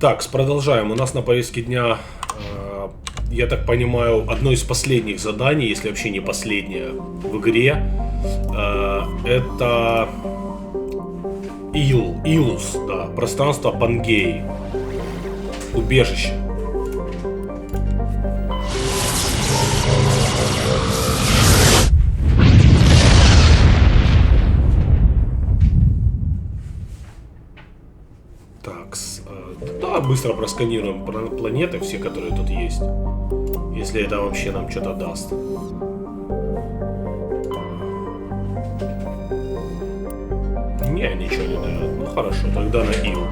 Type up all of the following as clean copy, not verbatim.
Так, продолжаем. У нас на повестке дня, я так понимаю, одно из последних заданий, если вообще не последнее в игре. Это Илус, да, пространство Пангеи. Убежище. Так, да, быстро просканируем планеты, все, которые тут есть. Если это вообще нам что-то даст. Не, ничего не дает. Ну хорошо, тогда на Ил.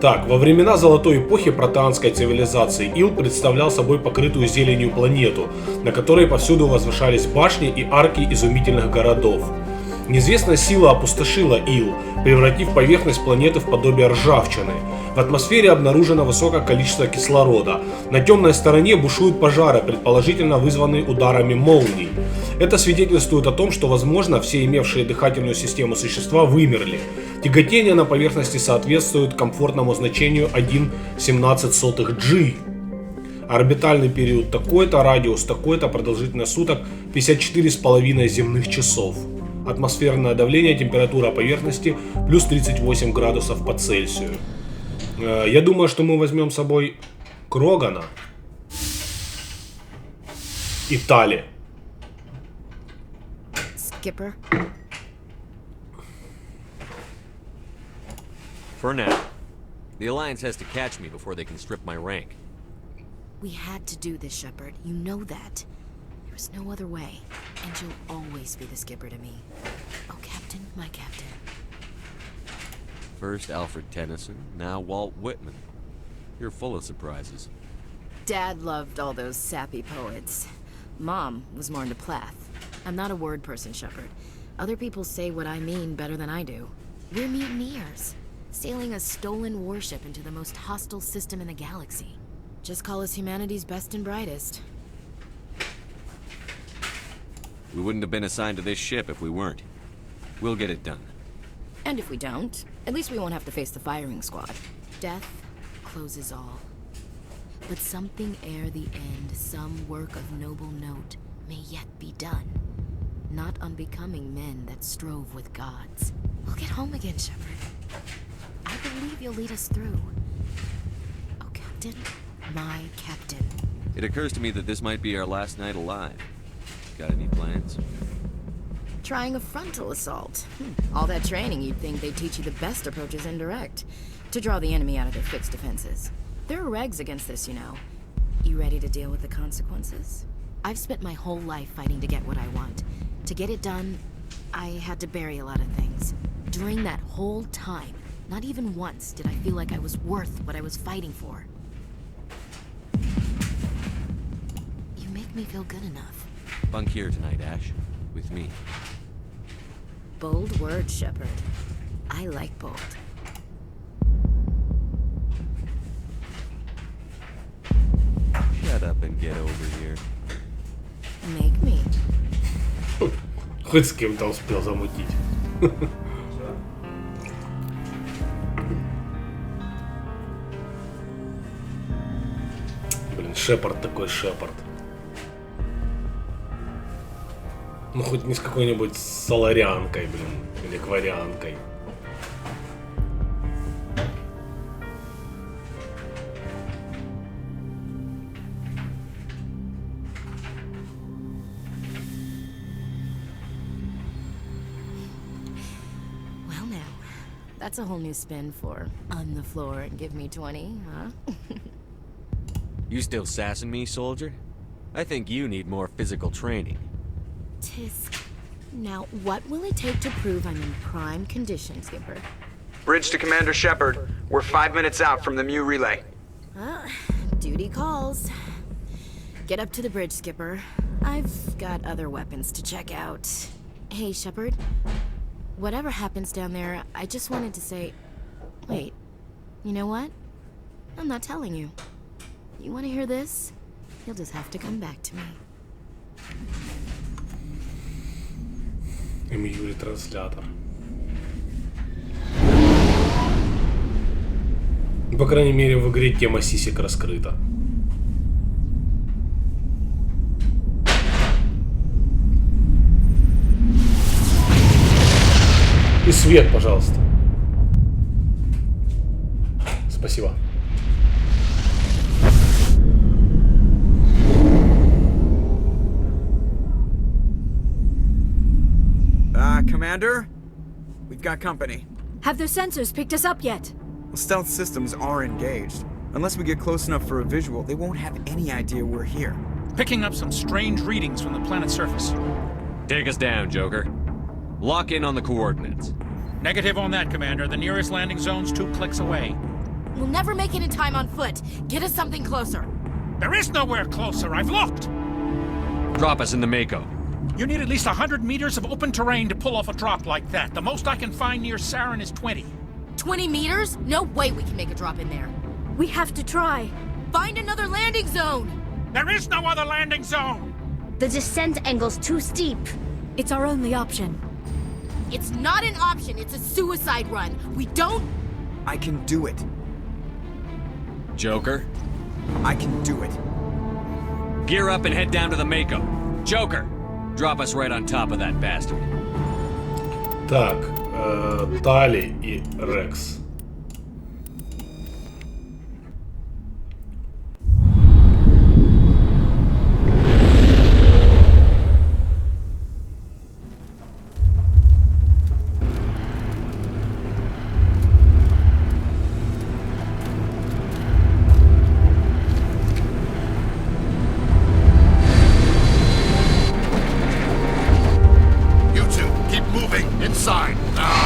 Так, во времена Золотой эпохи протеанской цивилизации Ил представлял собой покрытую зеленью планету, на которой повсюду возвышались башни и арки изумительных городов. Неизвестная сила опустошила Ил, превратив поверхность планеты в подобие ржавчины. В атмосфере обнаружено высокое количество кислорода. На темной стороне бушуют пожары, предположительно вызванные ударами молний. Это свидетельствует о том, что, возможно, все имевшие дыхательную систему существа вымерли. Тяготение на поверхности соответствует комфортному значению 1,17 G. Орбитальный период такой-то, радиус такой-то, продолжительность суток 54,5 земных часов. Атмосферное давление, температура поверхности плюс 38 градусов по Цельсию. Я думаю, что мы возьмем с собой Крогана и Тали. Skipper. For now. The Alliance has to catch me before they can strip my rank. We had to do this, Shepard. You know that. There was no other way. And you'll always be the skipper to me. Oh, Captain, my captain. First Alfred Tennyson, now Walt Whitman. You're full of surprises. Dad loved all those sappy poets. Mom was more into Plath. I'm not a word person, Shepard. Other people say what I mean better than I do. We're mutineers, sailing a stolen warship into the most hostile system in the galaxy. Just call us humanity's best and brightest. We wouldn't have been assigned to this ship if we weren't. We'll get it done. And if we don't, at least we won't have to face the firing squad. Death closes all. But something ere the end, some work of noble note, may yet be done. Not unbecoming men that strove with gods. We'll get home again, Shepard. I believe you'll lead us through. Oh, Captain, my captain. It occurs to me that this might be our last night alive. Got any plans? Trying a frontal assault. All that training, you'd think they'd teach you the best approach is indirect. To draw the enemy out of their fixed defenses. There are regs against this, you know. You ready to deal with the consequences? I've spent my whole life fighting to get what I want. To get it done, I had to bury a lot of things. During that whole time, not even once did I feel like I was worth what I was fighting for. You make me feel good enough. Bunk here tonight, Ash. With me. Bold word, Shepard. I like bold. Shut up and get over here. Make me. Хоть с кем-то успел замутить. Блин, Шепард такой Шепард. Ну хоть не с какой-нибудь соларянкой, блин, или кварианкой. Well now, that's a whole new spin for on the floor and give me 20, huh? You still sassing me, soldier? I think you need more physical training. Tisk. Now, what will it take to prove I'm in prime condition, Skipper? Bridge to Commander Shepard. We're 5 minutes out from the Mu relay. Duty calls. Get up to the bridge, Skipper. I've got other weapons to check out. Hey, Shepard. Whatever happens down there, I just wanted to say... Wait. You know what? I'm not telling you. You want to hear this? You'll just have to come back to me. Эмьюли транслятор. по крайней мере, в игре тема сисек раскрыта. И свет, пожалуйста. Спасибо. Commander? We've got company. Have their sensors picked us up yet? Well, stealth systems are engaged. Unless we get close enough for a visual, they won't have any idea we're here. Picking up some strange readings from the planet's surface. Take us down, Joker. Lock in on the coordinates. Negative on that, Commander. The nearest landing zone's 2 clicks away. We'll never make it in time on foot. Get us something closer. There is nowhere closer. I've looked. Drop us in the Mako. You need at least 100 meters of open terrain to pull off a drop like that. The most I can find near Saren is 20. 20 meters? No way we can make a drop in there. We have to try. Find another landing zone! There is no other landing zone! The descent angle's too steep. It's our only option. It's not an option, it's a suicide run. We don't... I can do it. Joker, I can do it. gear up and head down to the Mako. Joker, drop us right on top of that bastard. Так, Тали и Рекс. You two, keep moving inside now.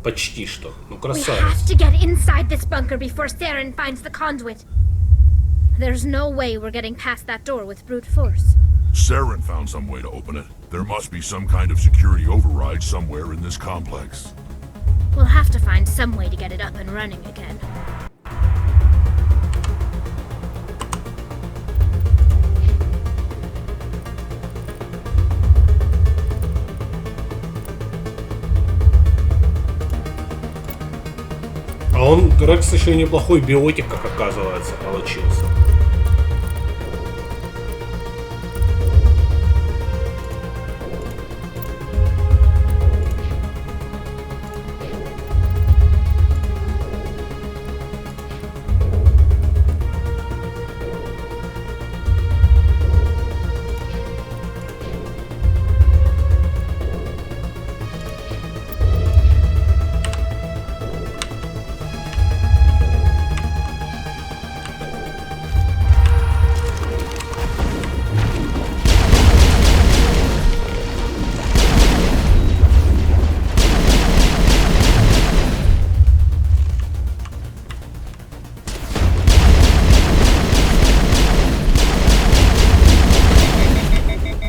Почти что. Ну, We красавец. have to get inside this bunker before Saren finds the conduit. There's no way we're getting past that door with brute force. Saren found some way to open it. There must be some kind of security override somewhere in this complex. We'll have to find some way to get it up and running again. А он, Рекс, еще и неплохой биотик, как оказывается, получился.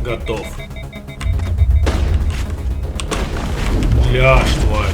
Готов. Ляж, тварь.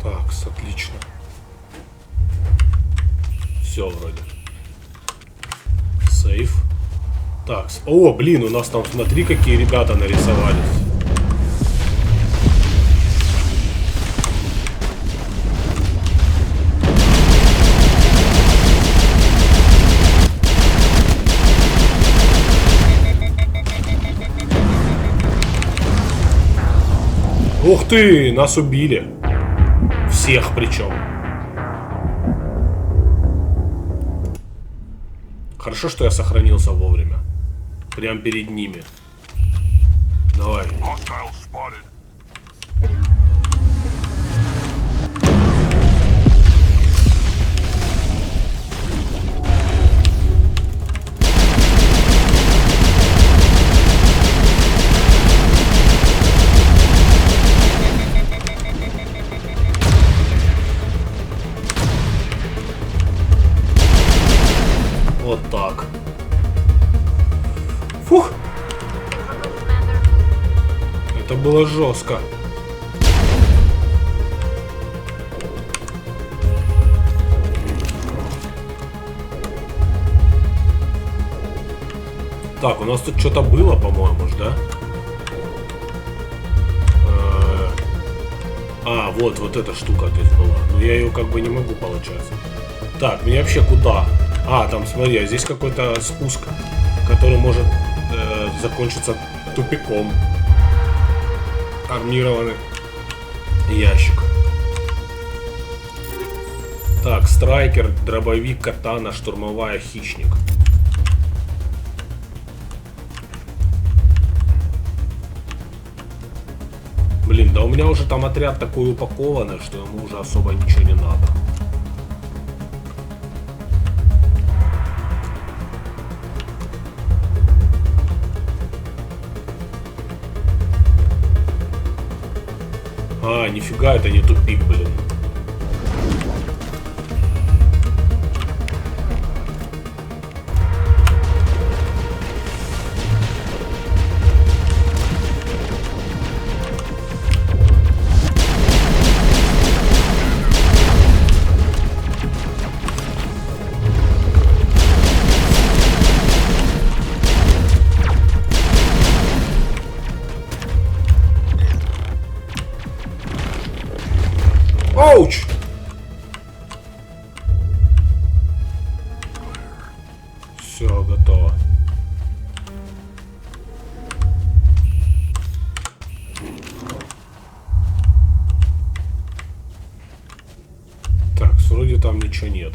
Такс, отлично. Все вроде. Сейф. Такс. О, блин, у нас там, смотри, какие ребята нарисовались. Ух ты, нас убили. Всех причем. Хорошо, что я сохранился вовремя. Прям перед ними. Давай. Hostile spotted. Вот так. Фух. Это было жестко. Так, у нас тут что-то было, по-моему, да? Вот эта штука здесь была. Но я ее как бы не могу, получается. Так, мне вообще куда? Там, смотри, здесь какой-то спуск, который может закончиться тупиком. Армированный ящик. Так, страйкер, дробовик, катана, штурмовая, хищник. Блин, да у меня уже там отряд такой упакованный, что ему уже особо ничего не надо. Нифига, это не тупик, блин. Оуч! Все, готово. Так, вроде там ничего нет.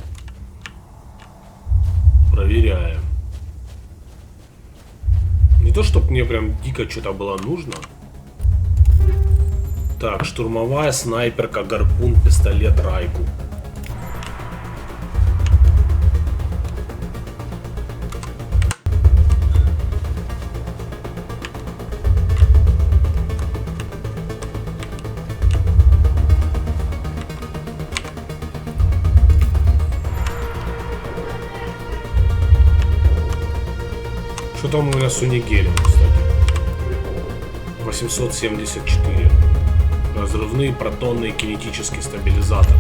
Проверяем. Не то, чтобы мне прям дико что-то было нужно. Так, штурмовая, снайперка, гарпун, пистолет, райку. Что там у меня с унигелем, кстати? 874. Разрывные протонные кинетический стабилизатор.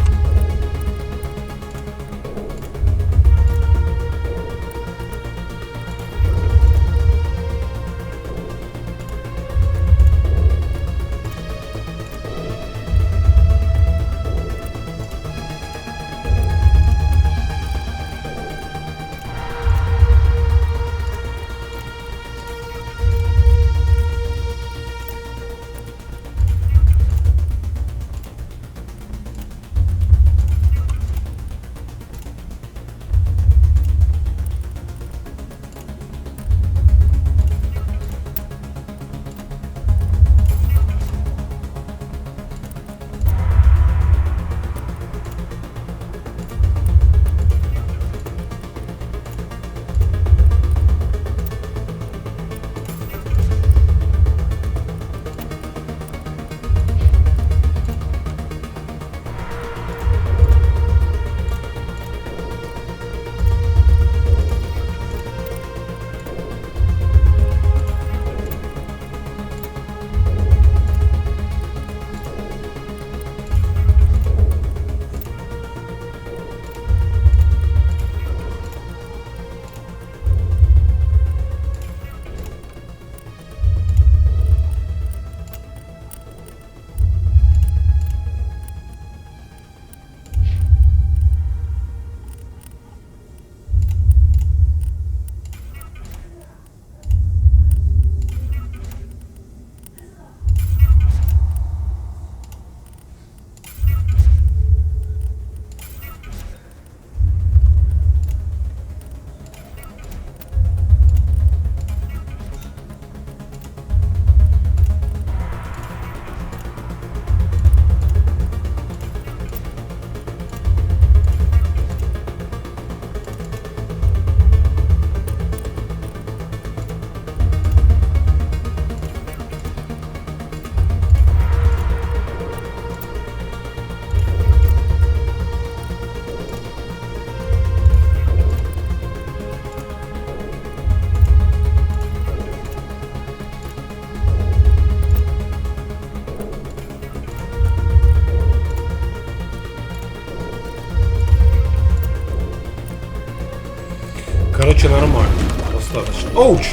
короче, нормально. Достаточно. Оуч!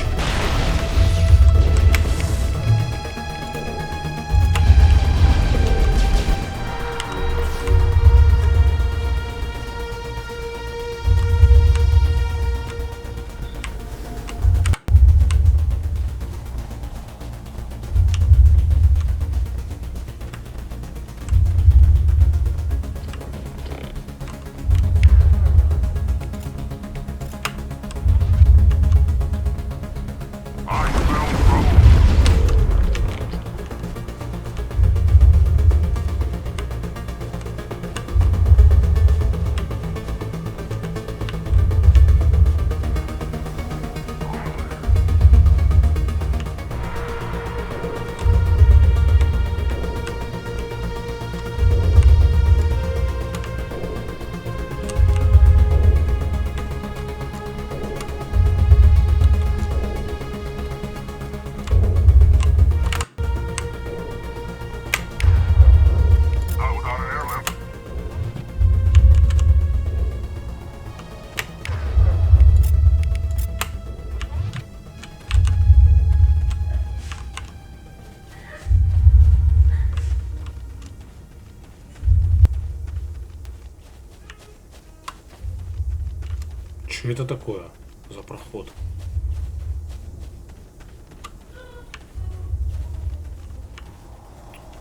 Что это такое за проход?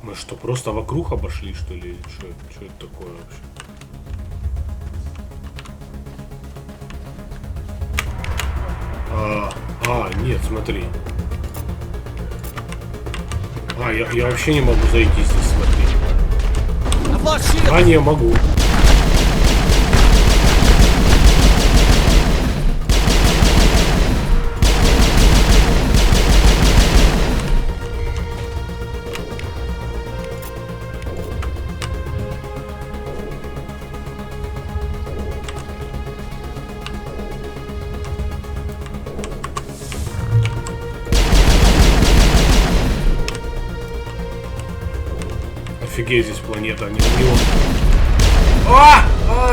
Мы что, просто вокруг обошли, что ли? Что это такое вообще? Нет, смотри. Я вообще не могу зайти здесь, смотри. Не могу. Офигеть, здесь планета, а не миллион.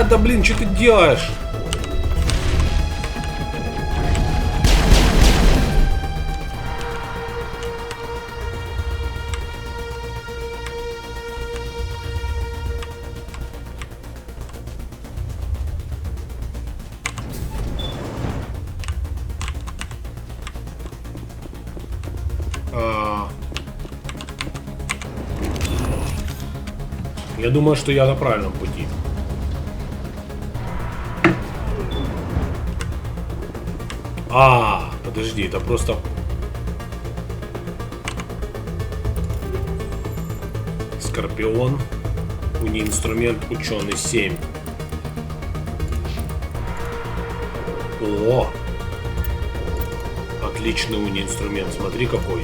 Да блин, что ты делаешь? Я думаю, что я на правильном пути. Подожди, это просто... Скорпион. Уни-инструмент, ученый 7. О! Отличный уни-инструмент, смотри какой.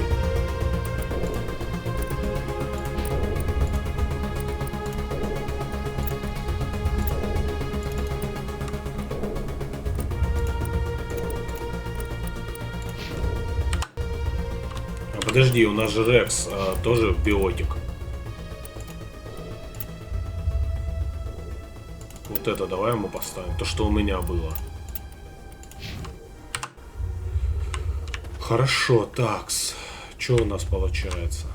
Подожди, у нас же Рекс тоже биотик. Вот это давай ему поставим. То, что у меня было. Хорошо, такс. Что у нас получается?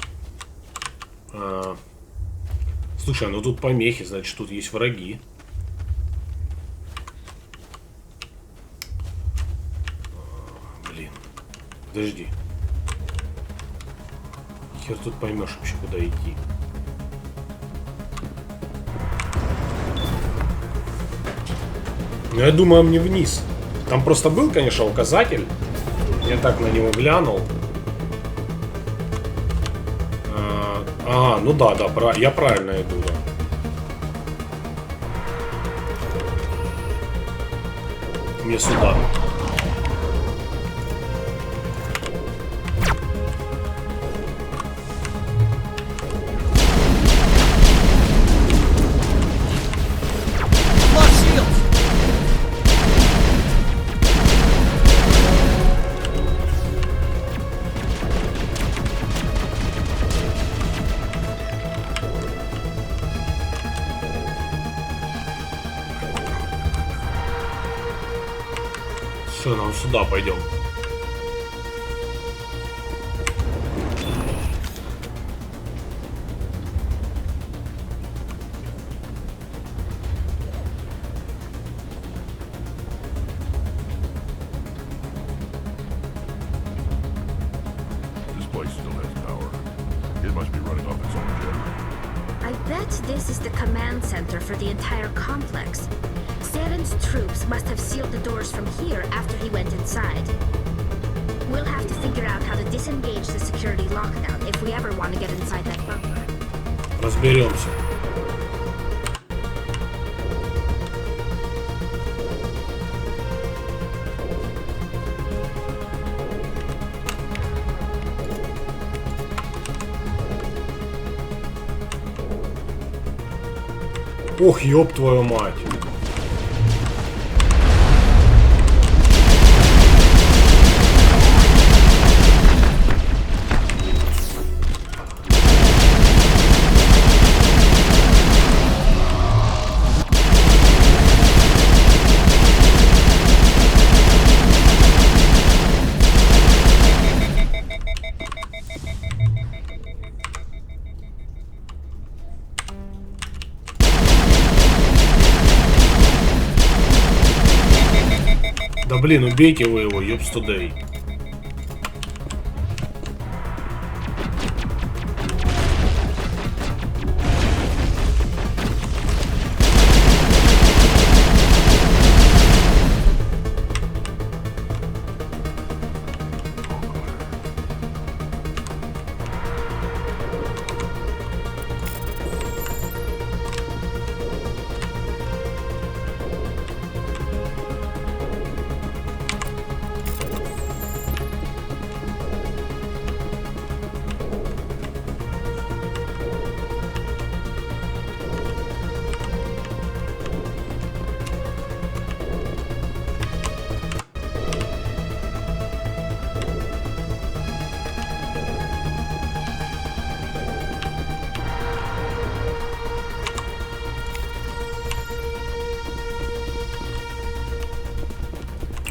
Слушай, ну тут помехи, значит тут есть враги. Блин. Подожди. Хер тут поймешь вообще, куда идти. Ну, я думаю, мне вниз. Там просто был, конечно, указатель. Я так на него глянул. Ну да, я правильно иду, да. Мне сюда. Что, нам сюда пойдем? This place still has power. It must be running off its own generator. I bet this is the command center for the entire complex. Saren's troops must have sealed the doors from here after he went inside. We'll have to figure out how to disengage the security lockdown if we ever want to get inside that bunker. Разберемся. Ох, ёб твою мать. Да блин, убейте вы его, ёбс тудей.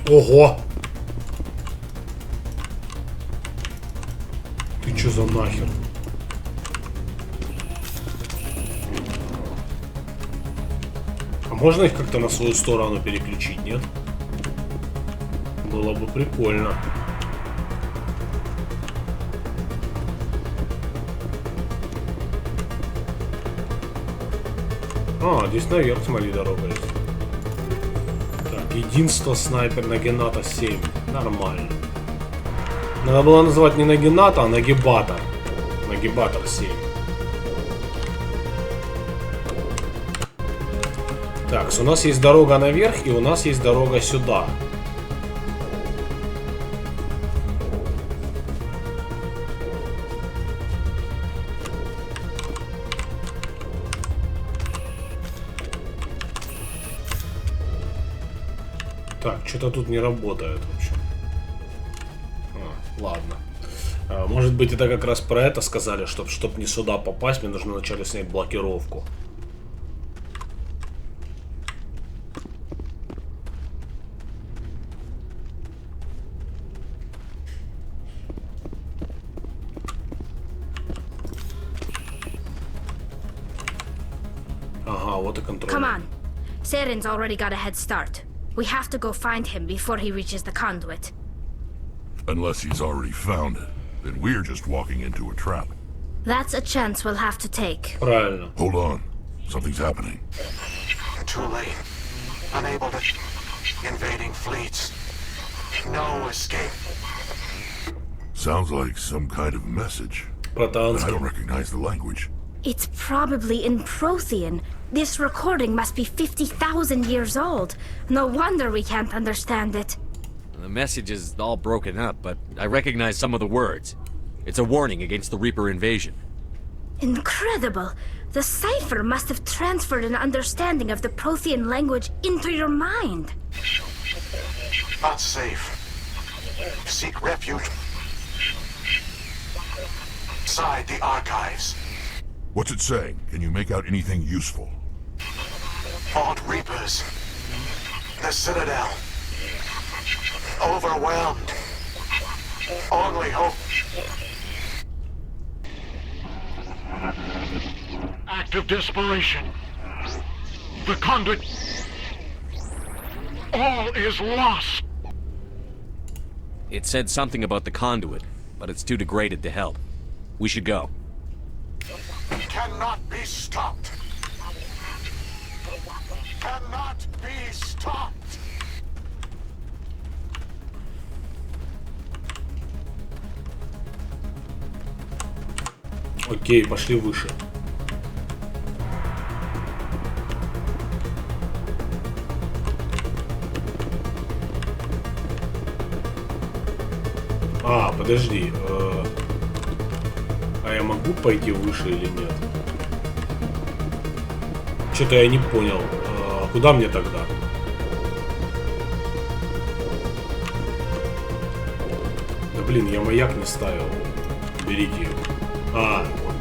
Ого! Ты чё за нахер? А можно их как-то на свою сторону переключить, нет? Было бы прикольно. А, здесь наверх, смотри, дорога есть. Единство снайпер Нагината 7. Нормально. Надо было назвать не Нагината, а Нагибатор. Нагибатор 7. Так, у нас есть дорога наверх, и у нас есть дорога сюда. Так, что-то тут не работает, в общем. Ладно. Может быть, это как раз про это сказали, чтоб не сюда попасть, мне нужно вначале снять блокировку. Ага, вот и контроль. Come on. Saren's already got a head start. We have to go find him before he reaches the conduit. Unless he's already found it, then we're just walking into a trap. That's a chance we'll have to take. Правильно. Hold on. Something's happening. Too late. Unable to... Invading fleets. No escape. Sounds like some kind of message. But I don't recognize the language. It's probably in Prothean. This recording must be 50,000 years old. No wonder we can't understand it. The message is all broken up, but I recognize some of the words. It's a warning against the Reaper invasion. Incredible! The cipher must have transferred an understanding of the Prothean language into your mind. Not safe. Seek refuge inside the archives. What's it saying? Can you make out anything useful? Fought Reapers. The Citadel. overwhelmed. Only hope. Act of desperation. The conduit. All is lost. It said something about the conduit, but it's too degraded to help. We should go. Cannot be stopped. Cannot be stopped. Окей, пошли выше. А, подожди. А я могу пойти выше или нет? Что-то я не понял. Куда мне тогда? Да блин, я маяк не ставил. Берите его. А, вот.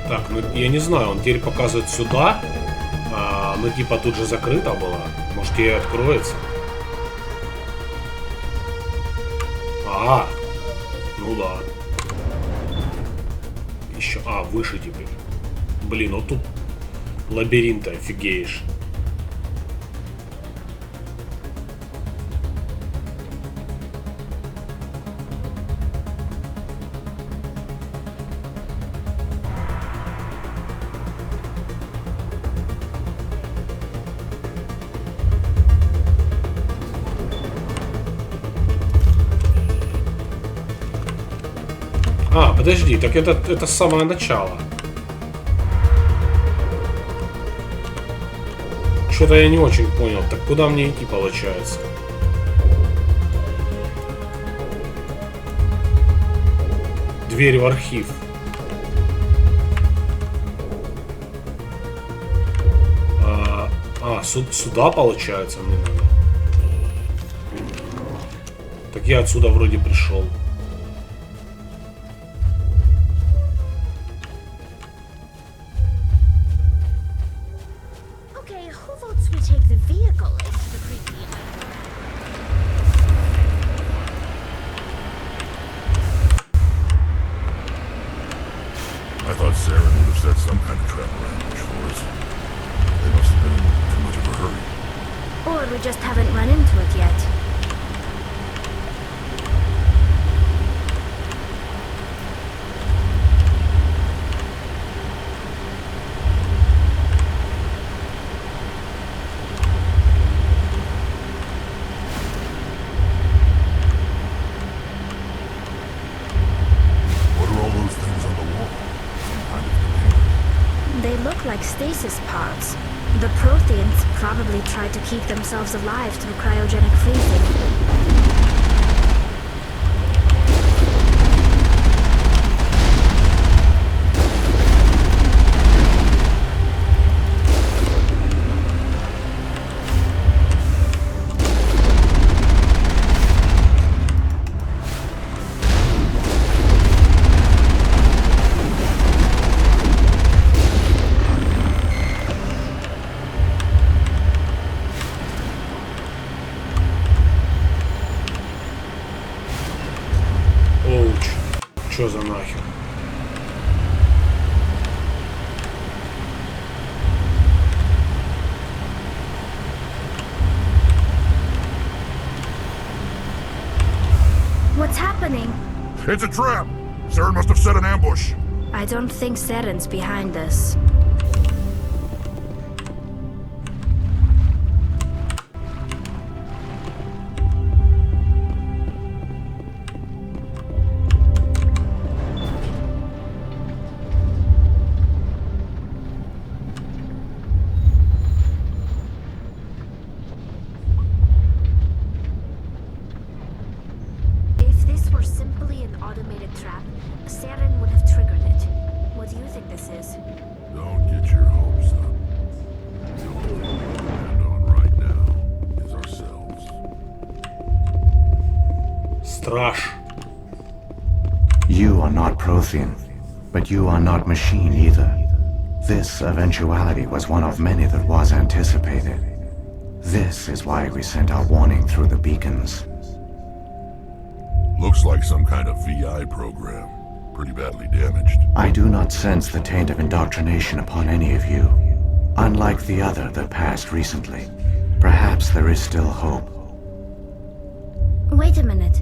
Так, ну я не знаю, он теперь показывает сюда. Ну типа тут же закрыта была. Может ей откроется. Ну да. Еще, выше теперь. Блин, вот тут лабиринт, офигеешь. Подожди, так это с самого начала. Что-то я не очень понял. Так куда мне идти получается? Дверь в архив. Сюда получается мне надо. Так я отсюда вроде пришел. Stasis pods. The Protheans probably tried to keep themselves alive through cryogenic freezing. Что за нахер? What's happening? It's a trap! Saren must have set an ambush. I don't think Saren's behind this. Don't Страж. You are not Prothean, but you are not machine either. This eventuality was one of many that was anticipated. This is why we sent our warning through the beacons. Looks like some kind of VI program. Pretty badly damaged. I do not sense the taint of indoctrination upon any of you. Unlike the other that passed recently, perhaps there is still hope. Wait a minute.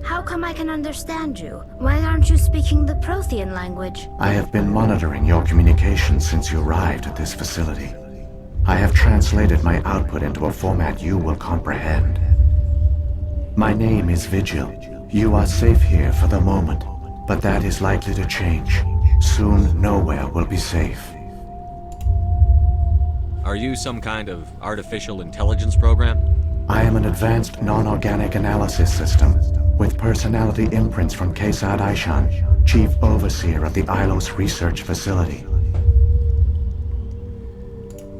How come I can understand you? Why aren't you speaking the Prothean language? I have been monitoring your communications since you arrived at this facility. I have translated my output into a format you will comprehend. My name is Vigil. You are safe here for the moment, but that is likely to change. Soon, nowhere will be safe. Are you some kind of artificial intelligence program? I am an advanced non-organic analysis system with personality imprints from Kesad Aishan, Chief Overseer of the Ilos Research Facility.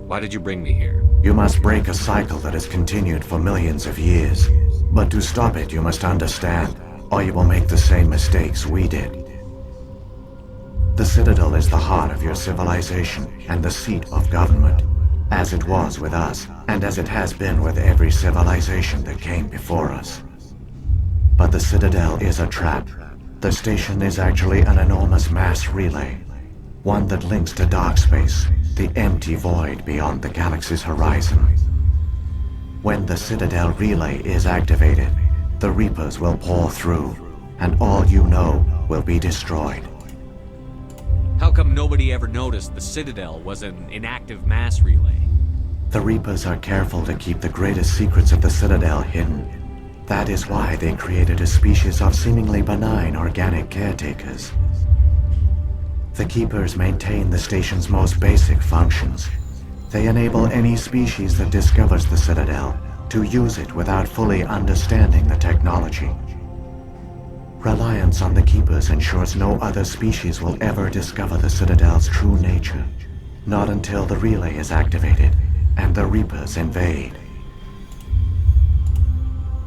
Why did you bring me here? You must break a cycle that has continued for millions of years. But to stop it, you must understand, or you will make the same mistakes we did. The Citadel is the heart of your civilization and the seat of government, as it was with us, and as it has been with every civilization that came before us. But the Citadel is a trap. The station is actually an enormous mass relay, one that links to dark space, the empty void beyond the galaxy's horizon. When the Citadel relay is activated, the Reapers will pour through, and all you know will be destroyed. How come nobody ever noticed the Citadel was an inactive mass relay? The Reapers are careful to keep the greatest secrets of the Citadel hidden. That is why they created a species of seemingly benign organic caretakers. The Keepers maintain the station's most basic functions. They enable any species that discovers the Citadel to use it without fully understanding the technology. Reliance on the Keepers ensures no other species will ever discover the Citadel's true nature. Not until the relay is activated and the Reapers invade.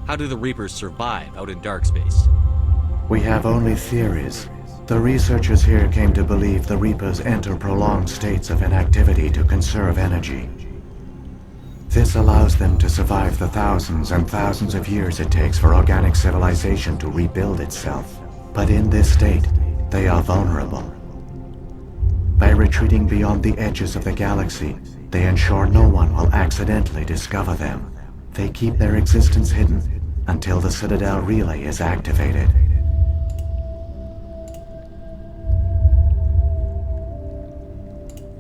How do the Reapers survive out in dark space? We have only theories. The researchers here came to believe the Reapers enter prolonged states of inactivity to conserve energy. This allows them to survive the thousands and thousands of years it takes for organic civilization to rebuild itself. But in this state, they are vulnerable. By retreating beyond the edges of the galaxy, they ensure no one will accidentally discover them. They keep their existence hidden until the Citadel relay is activated.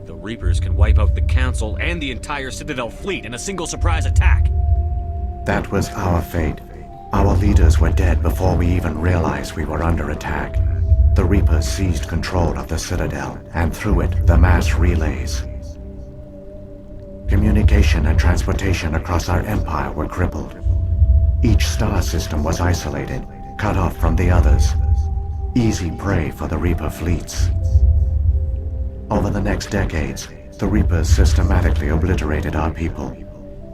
The Reapers can wipe out the Council and the entire Citadel fleet in a single surprise attack. That was our fate. Our leaders were dead before we even realized we were under attack. The Reapers seized control of the Citadel, and through it, the mass relays. Communication and transportation across our empire were crippled. Each star system was isolated, cut off from the others. Easy prey for the Reaper fleets. Over the next decades, the Reapers systematically obliterated our people.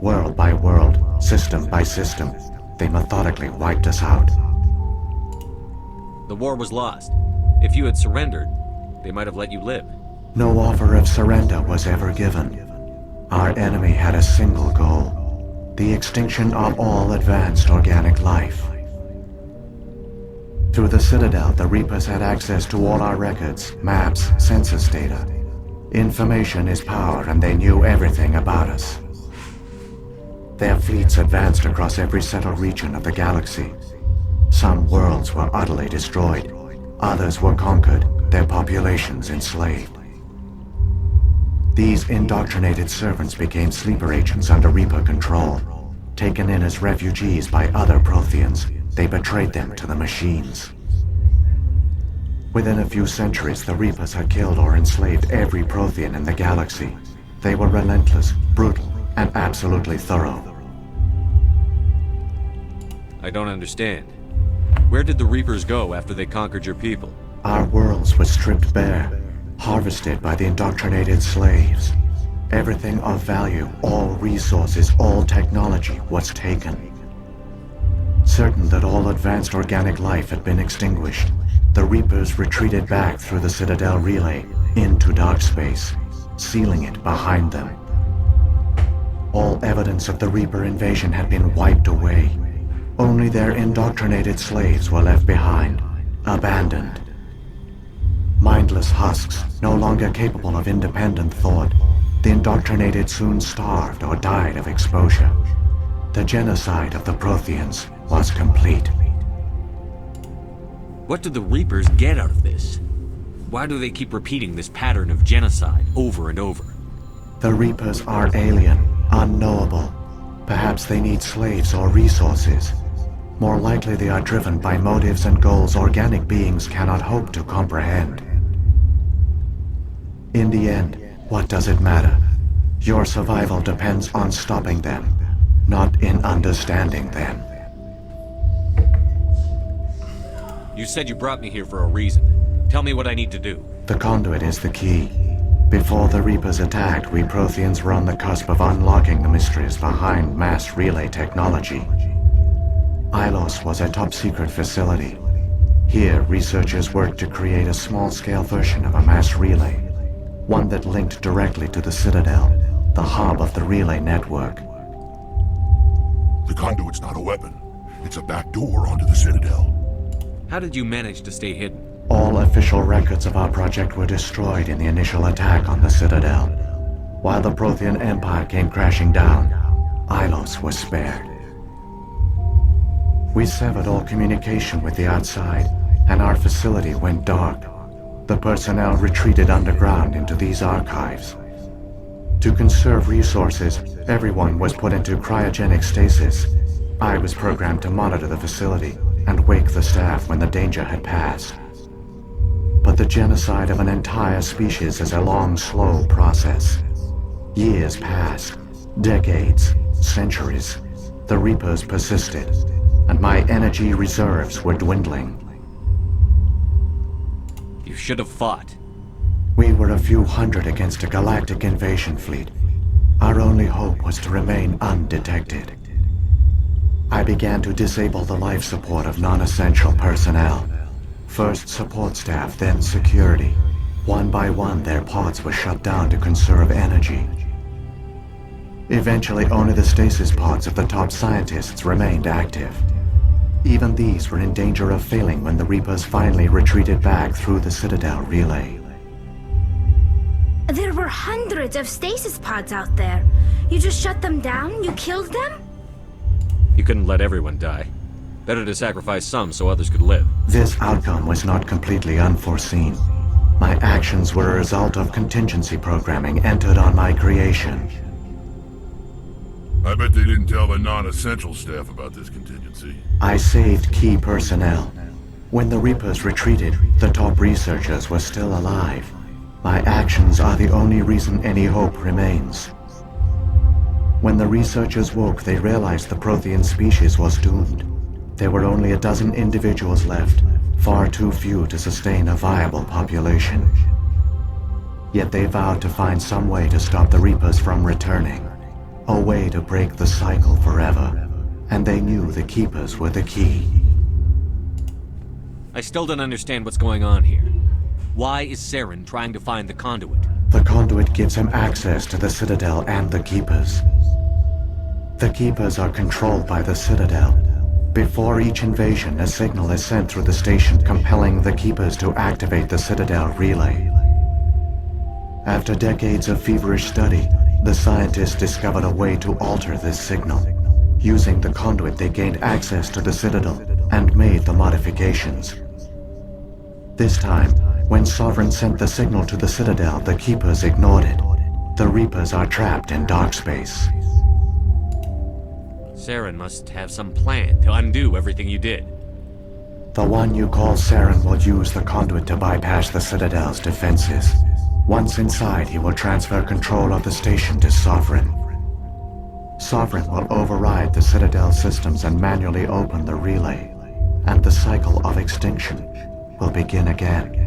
World by world, system by system, they methodically wiped us out. The war was lost. If you had surrendered, they might have let you live. No offer of surrender was ever given. Our enemy had a single goal: the extinction of all advanced organic life. Through the Citadel, the Reapers had access to all our records, maps, census data. Information is power, and they knew everything about us. Their fleets advanced across every settled region of the galaxy. Some worlds were utterly destroyed. Others were conquered, their populations enslaved. These indoctrinated servants became sleeper agents under Reaper control. Taken in as refugees by other Protheans, they betrayed them to the machines. Within a few centuries, the Reapers had killed or enslaved every Prothean in the galaxy. They were relentless, brutal, and absolutely thorough. I don't understand. Where did the Reapers go after they conquered your people? Our worlds were stripped bare, harvested by the indoctrinated slaves. Everything of value, all resources, all technology was taken. Certain that all advanced organic life had been extinguished, the Reapers retreated back through the Citadel relay into dark space, sealing it behind them. All evidence of the Reaper invasion had been wiped away. Only their indoctrinated slaves were left behind, abandoned. Mindless husks, no longer capable of independent thought, the indoctrinated soon starved or died of exposure. The genocide of the Protheans was complete. What do the Reapers get out of this? Why do they keep repeating this pattern of genocide over and over? The Reapers are alien, unknowable. Perhaps they need slaves or resources. More likely they are driven by motives and goals organic beings cannot hope to comprehend. In the end, what does it matter? Your survival depends on stopping them, not in understanding them. You said you brought me here for a reason. Tell me what I need to do. The conduit is the key. Before the Reapers attacked, we Protheans were on the cusp of unlocking the mysteries behind mass relay technology. Ilos was a top-secret facility. Here, researchers worked to create a small-scale version of a mass relay, one that linked directly to the Citadel, the hub of the relay network. The conduit's not a weapon. It's a back door onto the Citadel. How did you manage to stay hidden? All official records of our project were destroyed in the initial attack on the Citadel. While the Prothean Empire came crashing down, Ilos was spared. We severed all communication with the outside, and our facility went dark. The personnel retreated underground into these archives. To conserve resources, everyone was put into cryogenic stasis. I was programmed to monitor the facility and wake the staff when the danger had passed. But the genocide of an entire species is a long, slow process. Years passed, decades, centuries. The Reapers persisted, and my energy reserves were dwindling. You should have fought. We were a few hundred against a galactic invasion fleet. Our only hope was to remain undetected. I began to disable the life support of non-essential personnel. First support staff, then security. One by one, their pods were shut down to conserve energy. Eventually, only the stasis pods of the top scientists remained active. Even these were in danger of failing when the Reapers finally retreated back through the Citadel relay. There were hundreds of stasis pods out there. You just shut them down? You killed them? You couldn't let everyone die. Better to sacrifice some so others could live. This outcome was not completely unforeseen. My actions were a result of contingency programming entered on my creation. I bet they didn't tell the non-essential staff about this contingency. I saved key personnel. When the Reapers retreated, the top researchers were still alive. My actions are the only reason any hope remains. When the researchers woke, they realized the Prothean species was doomed. There were only a dozen individuals left, far too few to sustain a viable population. Yet they vowed to find some way to stop the Reapers from returning. A way to break the cycle forever. And they knew the Keepers were the key. I still don't understand what's going on here. Why is Saren trying to find the conduit? The conduit gives him access to the Citadel and the Keepers. The Keepers are controlled by the Citadel. Before each invasion, a signal is sent through the station compelling the Keepers to activate the Citadel relay. After decades of feverish study, the scientists discovered a way to alter this signal. Using the conduit, they gained access to the Citadel and made the modifications. This time, when Sovereign sent the signal to the Citadel, the Keepers ignored it. The Reapers are trapped in dark space. Saren must have some plan to undo everything you did. The one you call Saren will use the conduit to bypass the Citadel's defenses. Once inside, he will transfer control of the station to Sovereign. Sovereign will override the Citadel systems and manually open the relay, and the cycle of extinction will begin again.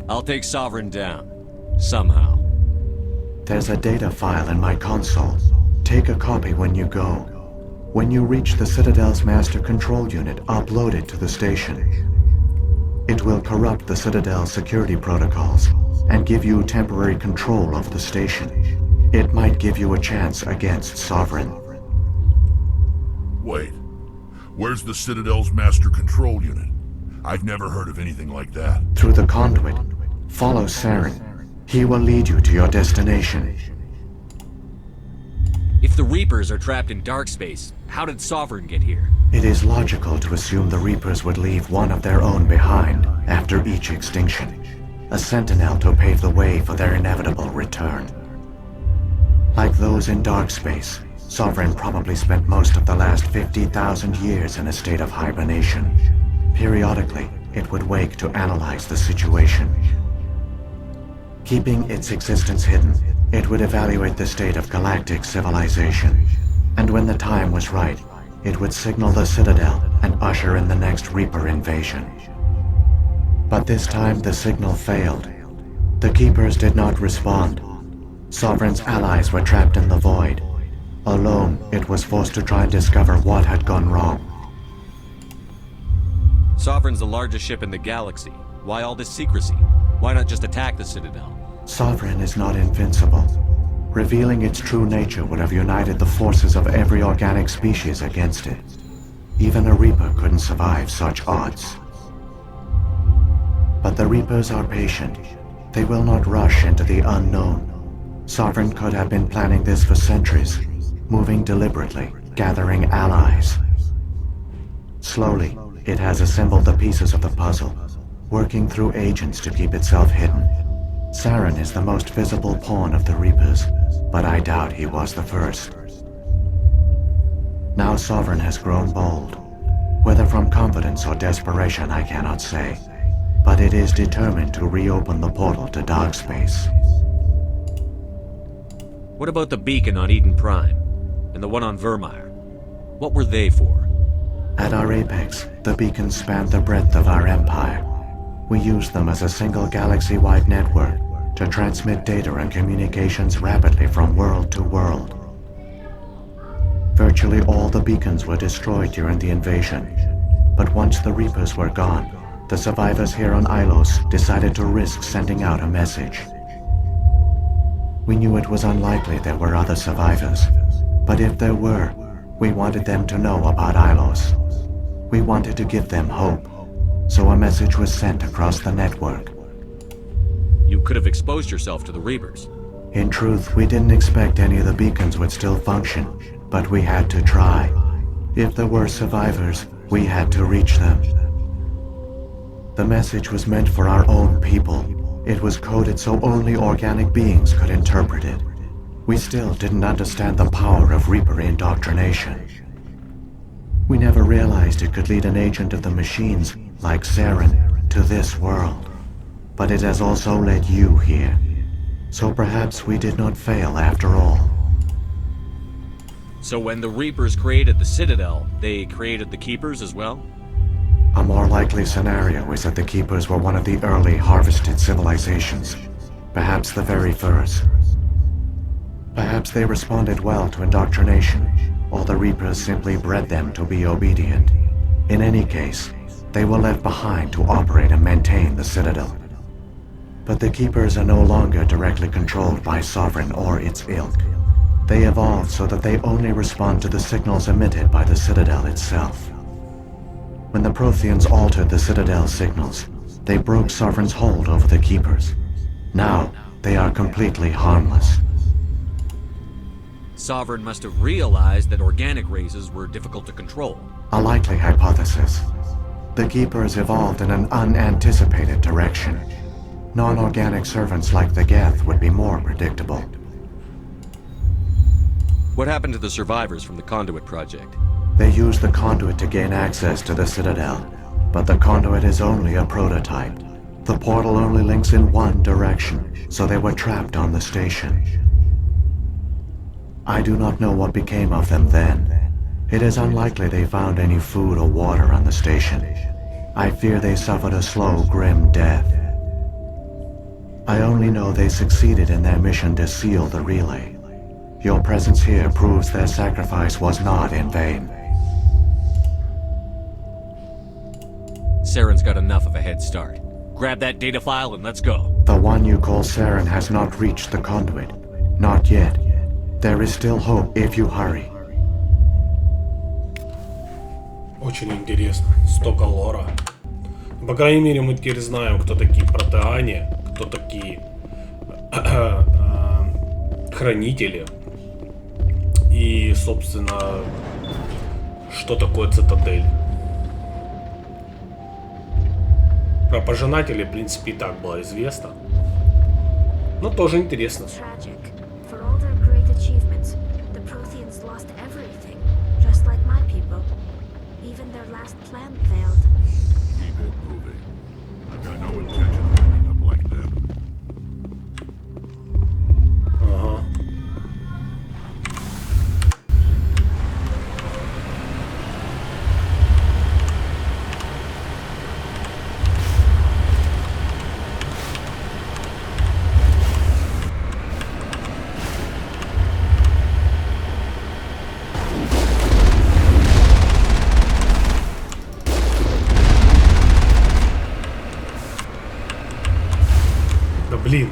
I'll take Sovereign down. Somehow. There's a data file in my console. Take a copy when you go. When you reach the Citadel's master control unit, upload it to the station. It will corrupt the Citadel's security protocols and give you temporary control of the station. It might give you a chance against Sovereign. Wait. Where's the Citadel's master control unit? I've never heard of anything like that. Through the conduit. Follow Saren. He will lead you to your destination. If the Reapers are trapped in dark space, how did Sovereign get here? It is logical to assume the Reapers would leave one of their own behind after each extinction. A sentinel to pave the way for their inevitable return. Like those in dark space, Sovereign probably spent most of the last 50,000 years in a state of hibernation. Periodically, it would wake to analyze the situation. Keeping its existence hidden, it would evaluate the state of galactic civilization. And when the time was right, it would signal the Citadel and usher in the next Reaper invasion. But this time the signal failed. The Keepers did not respond. Sovereign's allies were trapped in the void. Alone, it was forced to try and discover what had gone wrong. Sovereign's the largest ship in the galaxy. Why all this secrecy? Why not just attack the Citadel? Sovereign is not invincible. Revealing its true nature would have united the forces of every organic species against it. Even a Reaper couldn't survive such odds. But the Reapers are patient. They will not rush into the unknown. Sovereign could have been planning this for centuries, moving deliberately, gathering allies. Slowly, it has assembled the pieces of the puzzle, working through agents to keep itself hidden. Saren is the most visible pawn of the Reapers, but I doubt he was the first. Now Sovereign has grown bold. Whether from confidence or desperation, I cannot say. But it is determined to reopen the portal to dark space. What about the beacon on Eden Prime? And the one on Vermeer? What were they for? At our apex, the beacons spanned the breadth of our empire. We used them as a single galaxy-wide network to transmit data and communications rapidly from world to world. Virtually all the beacons were destroyed during the invasion, but once the Reapers were gone, the survivors here on Ilos decided to risk sending out a message. We knew it was unlikely there were other survivors, but if there were, we wanted them to know about Ilos. We wanted to give them hope, so a message was sent across the network. You could have exposed yourself to the Reapers. In truth, we didn't expect any of the beacons would still function, but we had to try. If there were survivors, we had to reach them. The message was meant for our own people. It was coded so only organic beings could interpret it. We still didn't understand the power of Reaper indoctrination. We never realized it could lead an agent of the machines, like Saren, to this world. But it has also led you here. So perhaps we did not fail after all. So when the Reapers created the Citadel, they created the Keepers as well? A more likely scenario is that the Keepers were one of the early harvested civilizations. Perhaps the very first. Perhaps they responded well to indoctrination, or the Reapers simply bred them to be obedient. In any case, they were left behind to operate and maintain the Citadel. But the Keepers are no longer directly controlled by Sovereign or its ilk. They evolved so that they only respond to the signals emitted by the Citadel itself. When the Protheans altered the Citadel's signals, they broke Sovereign's hold over the Keepers. Now, they are completely harmless. Sovereign must have realized that organic races were difficult to control. A likely hypothesis. The Keepers evolved in an unanticipated direction. Non-organic servants like the Geth would be more predictable. What happened to the survivors from the Conduit project? They used the conduit to gain access to the Citadel, but the conduit is only a prototype. The portal only links in one direction, so they were trapped on the station. I do not know what became of them then. It is unlikely they found any food or water on the station. I fear they suffered a slow, grim death. I only know they succeeded in their mission to seal the relay. Your presence here proves their sacrifice was not in vain. Saren's got enough of a head start. Grab that data file and let's go. The one you call Saren has not reached the conduit. Not yet. There is still hope if you hurry. Очень интересно. Столько лора. По крайней мере, мы теперь знаем, кто такие протеане, кто такие хранители. И, собственно, что такое цитадель. Про пожинателей, в принципе, и так было известно. Но тоже интересно. Ага. Да блин.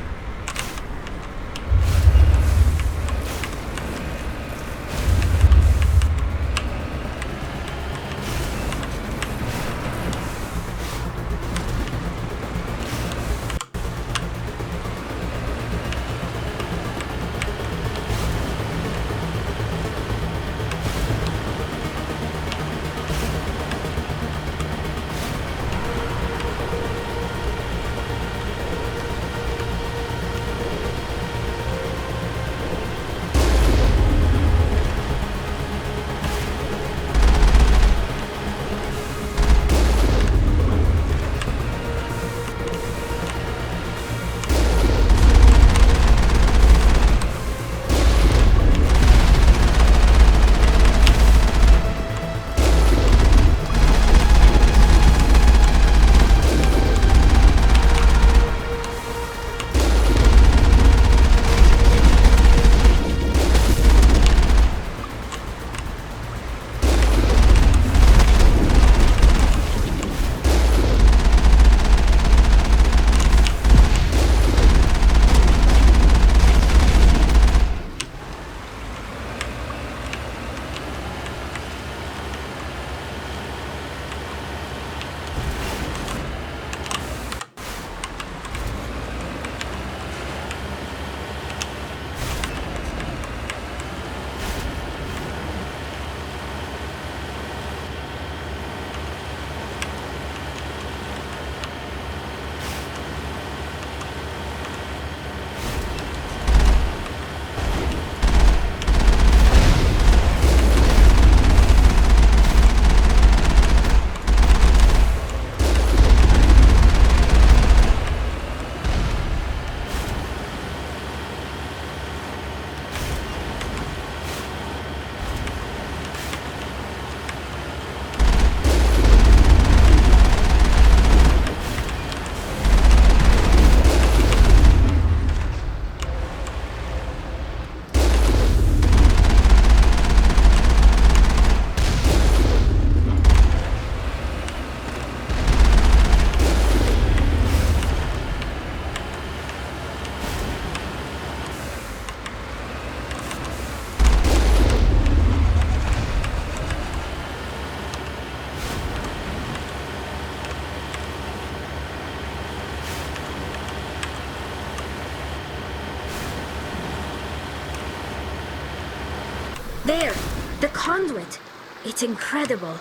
There! The conduit! It's incredible.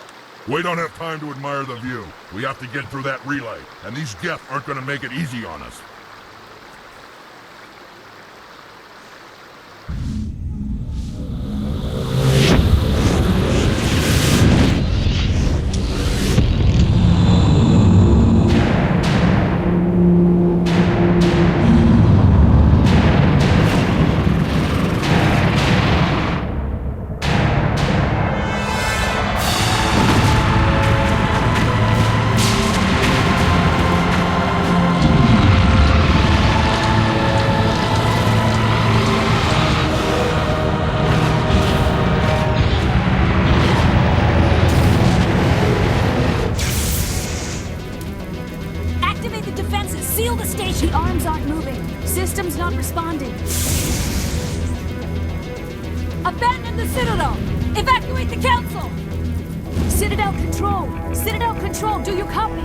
We don't have time to admire the view. We have to get through that relay, and these Geth aren't gonna make it easy on us. Abandon the Citadel! Evacuate the Council! Citadel Control! Citadel Control, do you copy?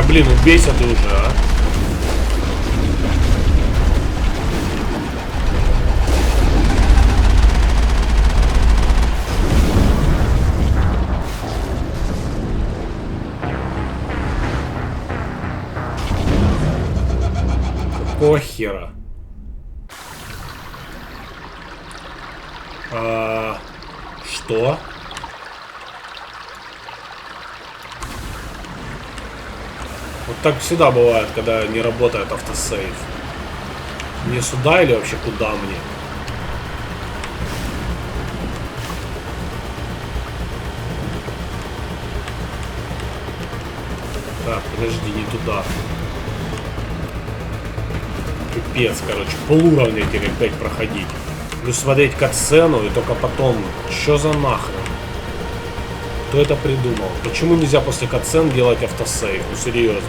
Блин, убейся ты уже, а. Какого хера? Что? Вот так всегда бывает, когда не работает автосейв. Мне сюда или вообще куда мне? Так, подожди, не туда. Пипец, короче, полуровня теперь опять проходить. Плюс смотреть катсцену и только потом. Что за нахрен? Кто это придумал? Почему нельзя после катсцен делать автосейв? Ну серьезно.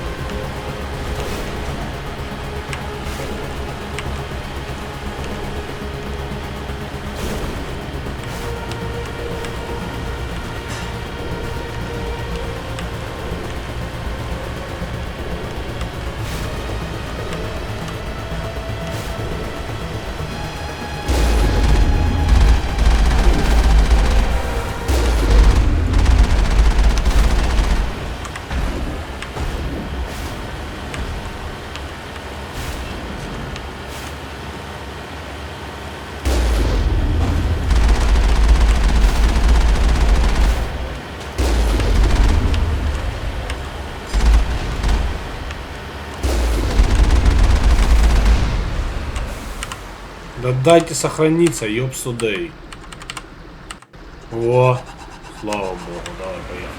Да дайте сохраниться, ёпсудей. О, слава богу, давай поехали.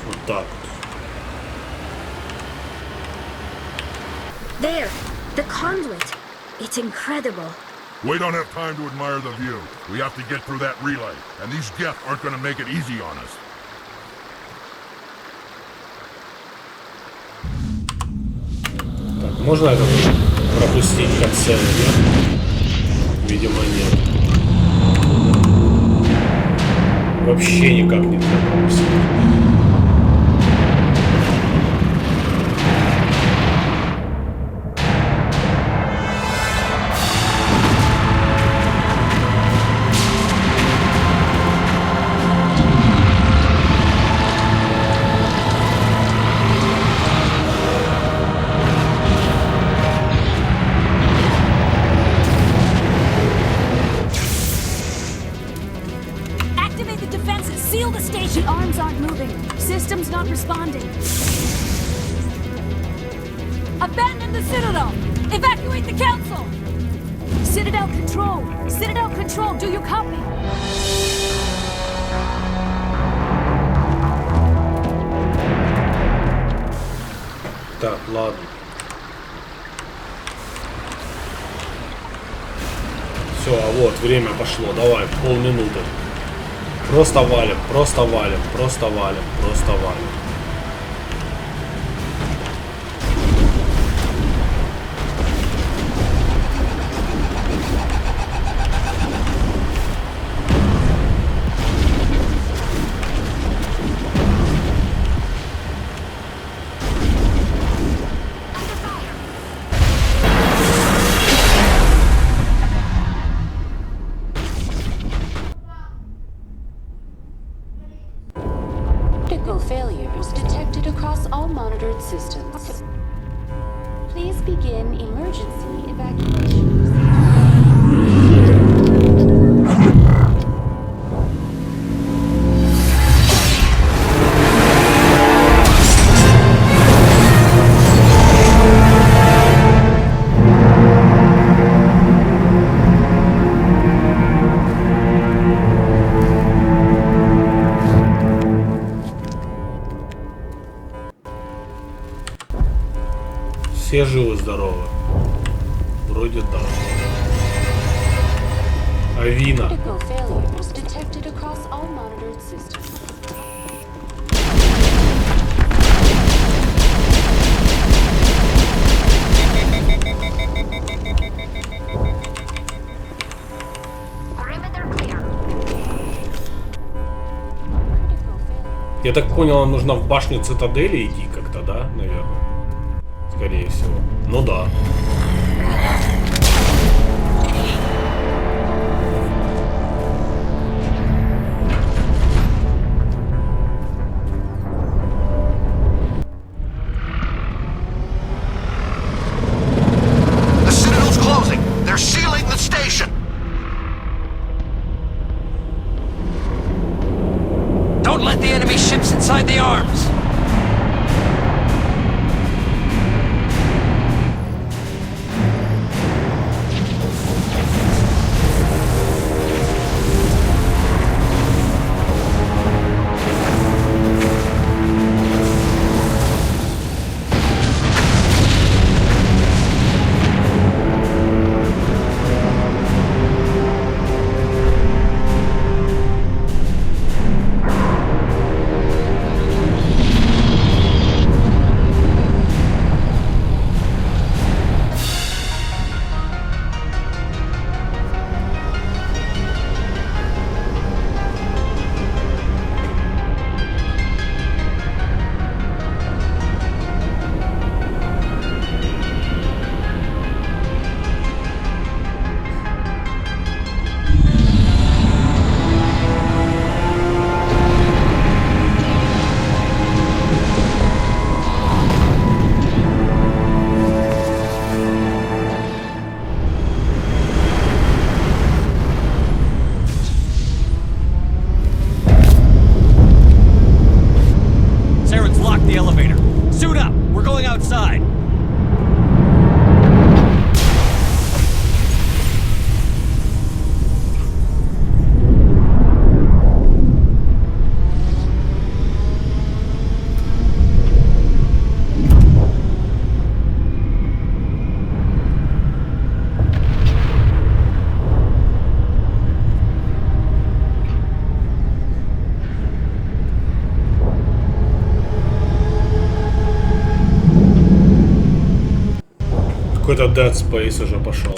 Вот так вот. There, the conduit. It's incredible. We don't have time to admire the view. We have to get through that relay, and these Geth aren't gonna make it easy on us. Так, можно это пропустить катсцену, нет? Видимо, нет. Вообще никак нельзя пропустить. Abandon the Citadel! Evacuate the Council! Citadel Control! Citadel Control, do you copy? Так, ладно. Все, а вот, время пошло. Давай, полминуты. Просто валим, просто валим, просто валим, просто валим. Failures detected across all monitored systems. Please begin emergency evacuation. все живы-здоровы? Вроде да. Авина. Critical failure was detected across all monitored systems. Я так понял, нам нужно в башню цитадели идти как-то, да, наверное? Скорее всего. Ну да. The Citadel's closing. They're sealing the station. Don't let the enemy ships inside the arms! The elevator. Suit up! We're going outside! Какой-то Dead Space уже пошел.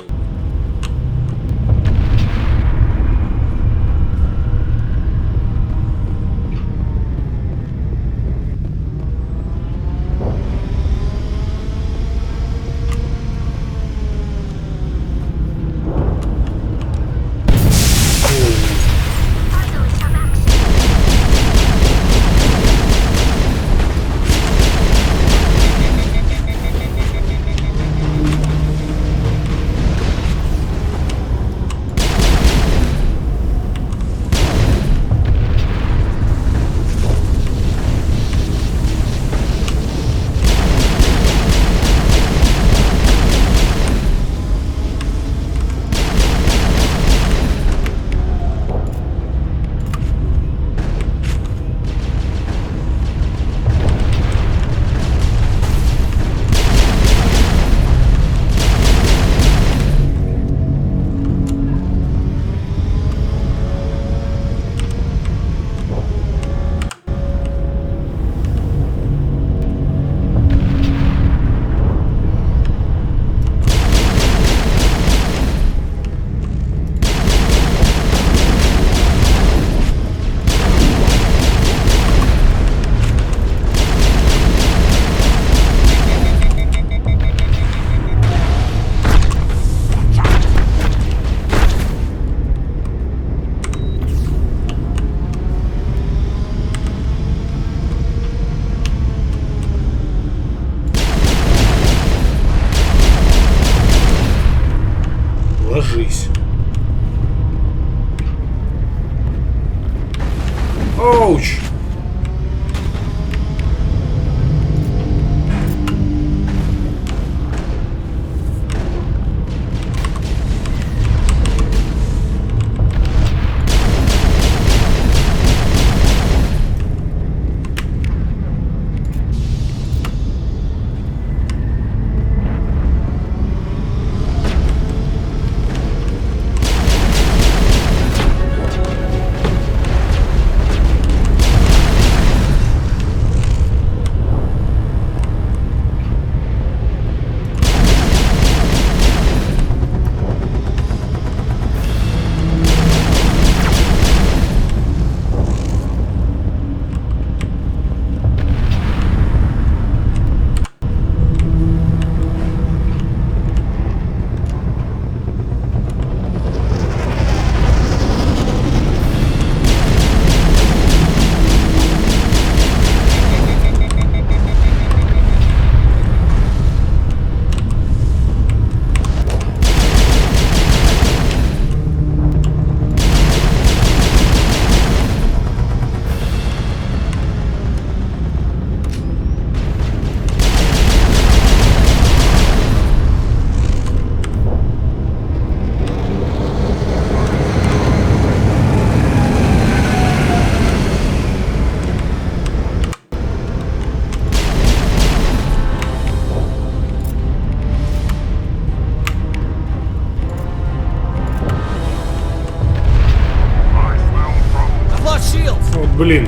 блин.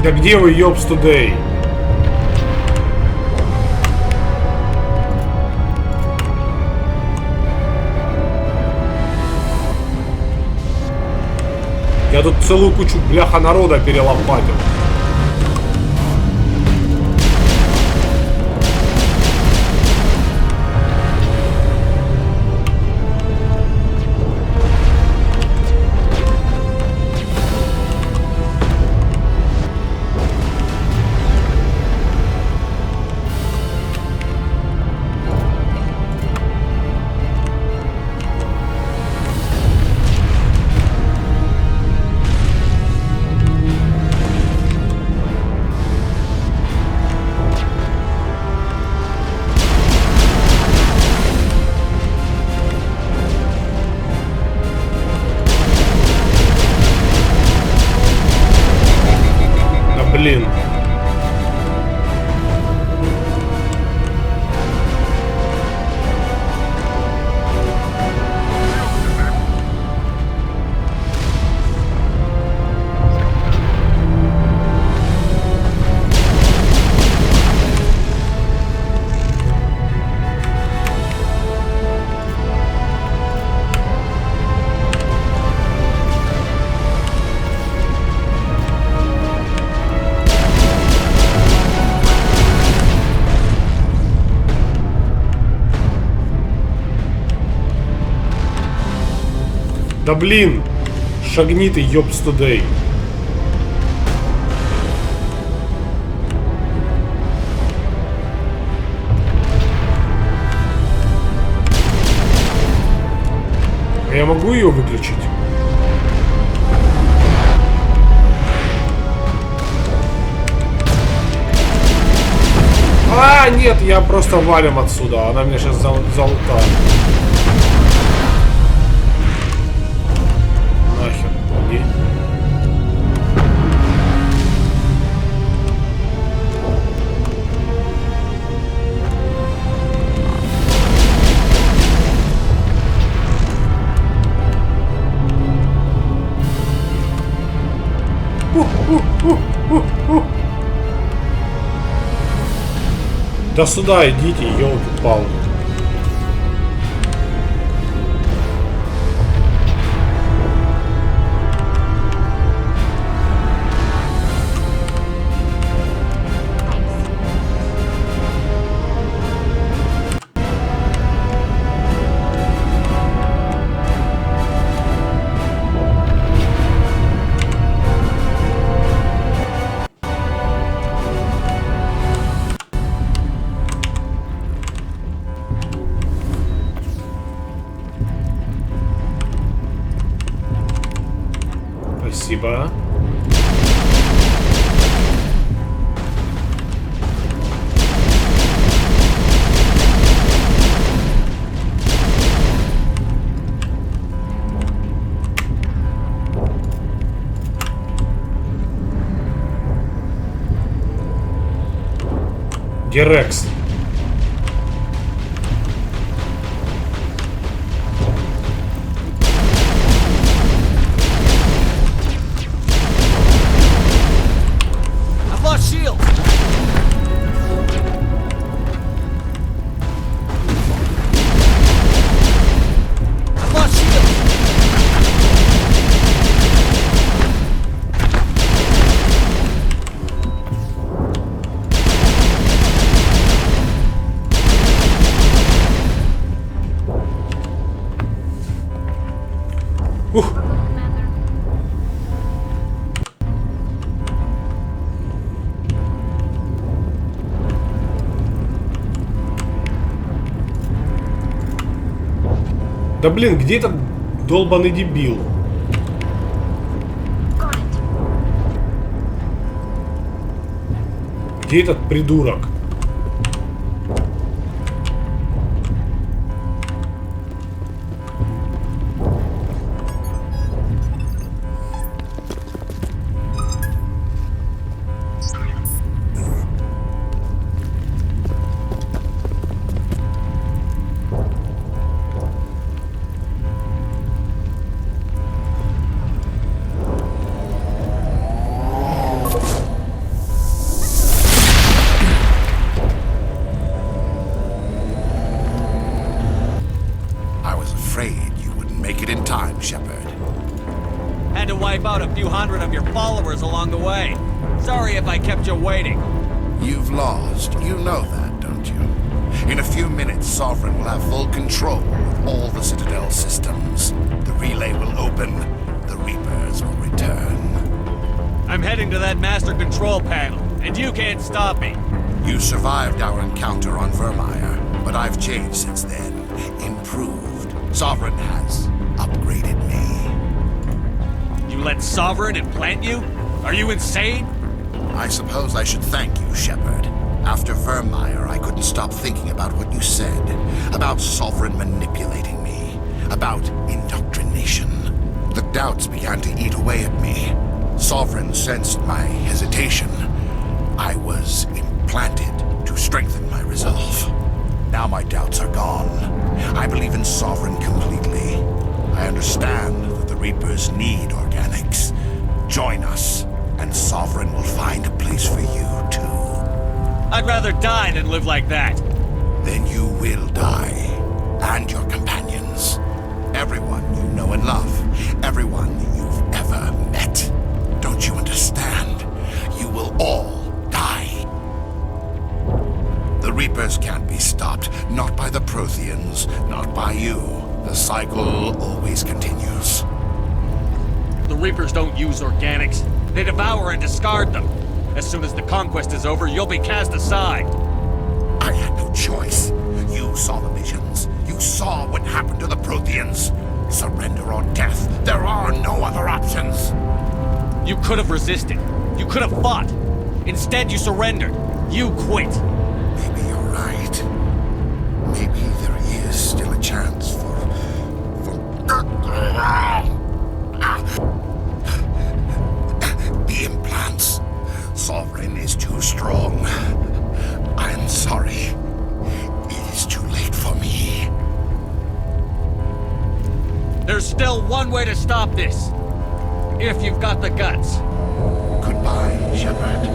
Да где вы, ёбс тудей? Я тут целую кучу бляха народа перелопатил. Блин. Да блин, шагни ты, ёбс тудей. Я могу ее выключить? А, нет, я просто валим отсюда. Она меня сейчас залутает. Нахер, иди. Да сюда идите, ёлки-палки. Герекс. I've lost shield. I've lost shield. Да блин, где этот долбаный дебил? Где этот придурок? Had to wipe out a few hundred of your followers along the way. Sorry if I kept you waiting. You've lost. You know that, don't you? In a few minutes, Sovereign will have full control of all the Citadel systems. The relay will open. The Reapers will return. I'm heading to that master control panel, and you can't stop me. You survived our encounter on Vermeer, but I've changed since then. Improved. Sovereign has upgraded me. You let Sovereign implant you? Are you insane? I suppose I should thank you, Shepard. After Vermeer, I couldn't stop thinking about what you said. About Sovereign manipulating me. About indoctrination. The doubts began to eat away at me. Sovereign sensed my hesitation. I was implanted to strengthen my resolve. Now my doubts are gone. I believe in Sovereign completely. I understand that the Reapers need organics. Join us, and Sovereign will find a place for you, too. I'd rather die than live like that. Then you will die. And your companions. Everyone you know and love. Everyone you've ever met. Don't you understand? You will all die. The Reapers can't be stopped. Not by the Protheans. Not by you. The cycle always continues. The Reapers don't use organics. They devour and discard them. As soon as the conquest is over, you'll be cast aside. I had no choice. You saw the visions. You saw what happened to the Protheans. Surrender or death. There are no other options. You could have resisted. You could have fought. Instead, you surrendered. You quit. Maybe you're right. Maybe there is still a chance for the implants. Sovereign is too strong. I'm sorry. It is too late for me. There's still one way to stop this. If you've got the guts. Goodbye, Shepard.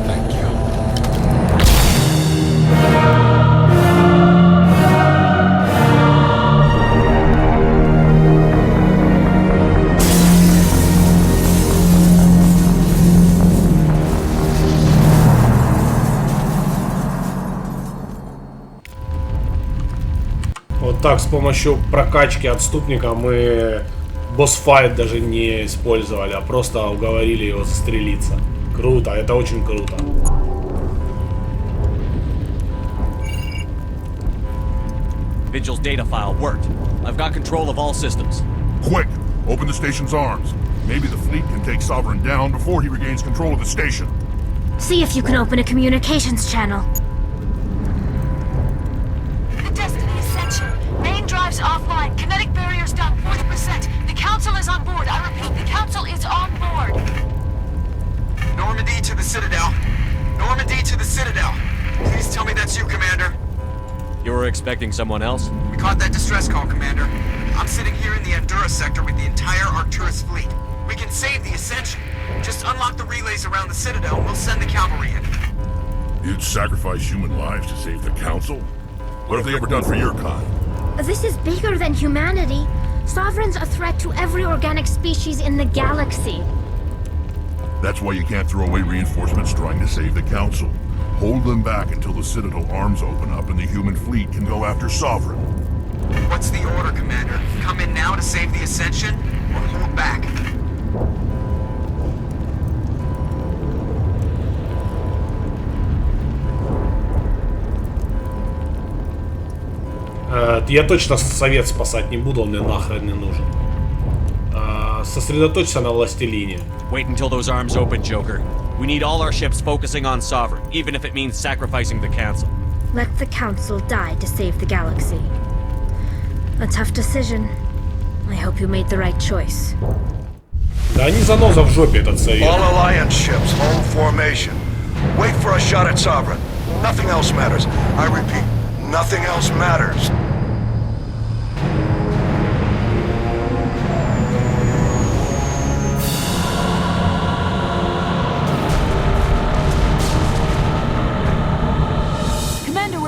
Thank you. Вот так с помощью прокачки отступника мы босс-файт даже не использовали, а просто уговорили его застрелиться. Круто, это очень круто. Vigil's data file worked. I've got control of all systems. Quick! Open the station's arms. Maybe the fleet can take Sovereign down before he regains control of the station. See if you can open a communications channel. The Destiny Ascension. Main drives offline. Kinetic barriers down 40%. The Council is on board. I repeat, the Council is on board. Normandy to the Citadel. Normandy to the Citadel. Please were expecting someone else? We caught that distress call, Commander. I'm sitting here in the Andurra sector with the entire Arcturus fleet. We can save the Ascension. Just unlock the relays around the Citadel and we'll send the cavalry in. You'd sacrifice human lives to save the Council? What have they ever done for your kind? This is bigger than humanity. Sovereign's a threat to every organic species in the galaxy. That's why you can't throw away reinforcements trying to save the Council. Hold them back until the Citadel arms open up and the human fleet can go after Sovereign. What's the order, Commander? Come in now to save the Ascension, or hold back? Я точно совет спасать не буду, он мне нахрен не нужен. Сосредоточься на властелине. Wait until those arms open, Joker. We need all our ships focusing on Sovereign, even if it means sacrificing the Council. Let the Council die to save the galaxy. A tough decision. I hope you made the right choice. Да они заноза в жопе, этот совет. All Alliance ships, hold formation. Wait for a shot at Sovereign. Nothing else matters. I repeat, nothing else matters.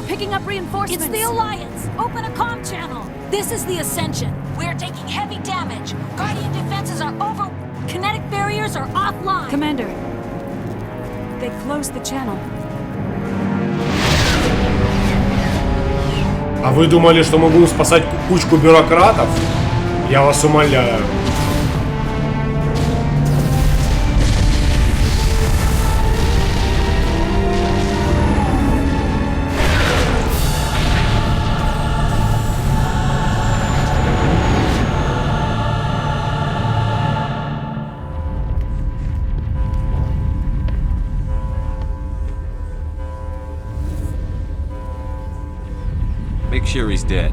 Picking up reinforcements. It's the Alliance. Open a comm channel. This is the Ascension. We are taking heavy damage. Guardian defenses are over. Kinetic barriers are offline. Commander, they closed the channel. А вы думали, что мы будем спасать кучку бюрократов? Я вас умоляю. Make sure he's dead.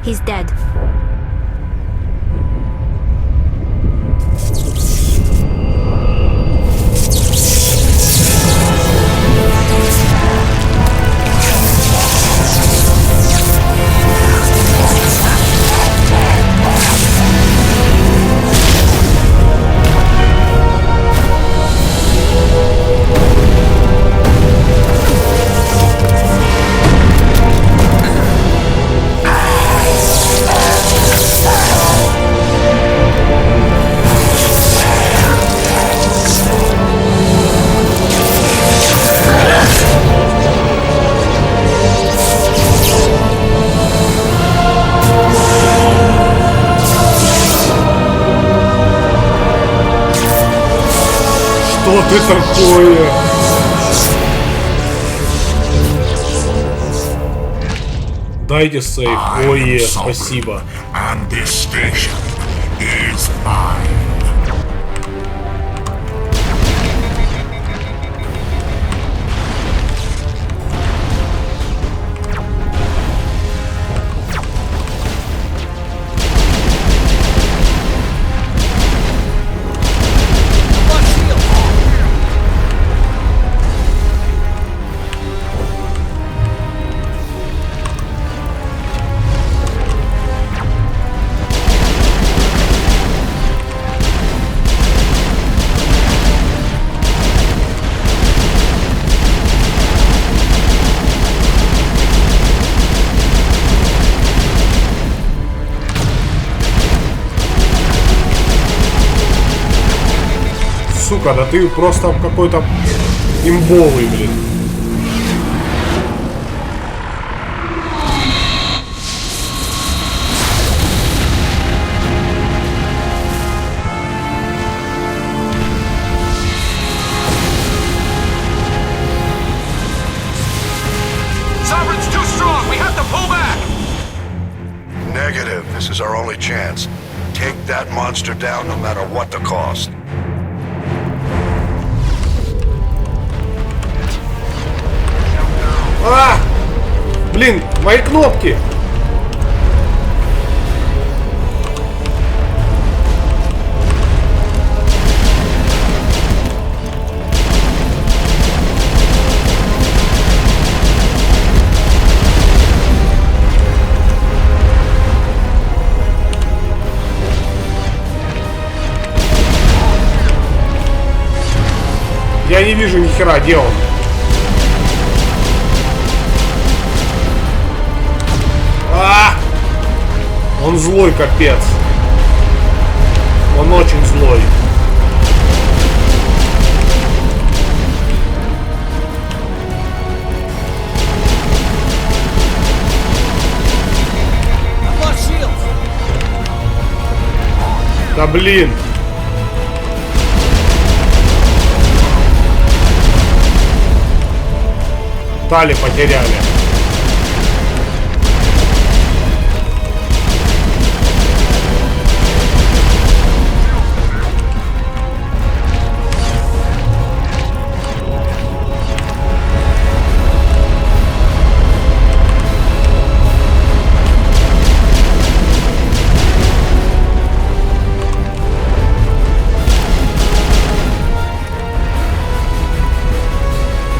He's dead. Что ты такое? Дайте сейф. Ой, спасибо. And this station is mine. Сука, да ты просто какой-то имбовый, блин. Negative. This this is our only chance. Take that monster down no matter what the cost. А! Блин, мои кнопки! Я не вижу ни хера, где он? Он злой, капец. Он очень злой. Да блин. Тали потеряли.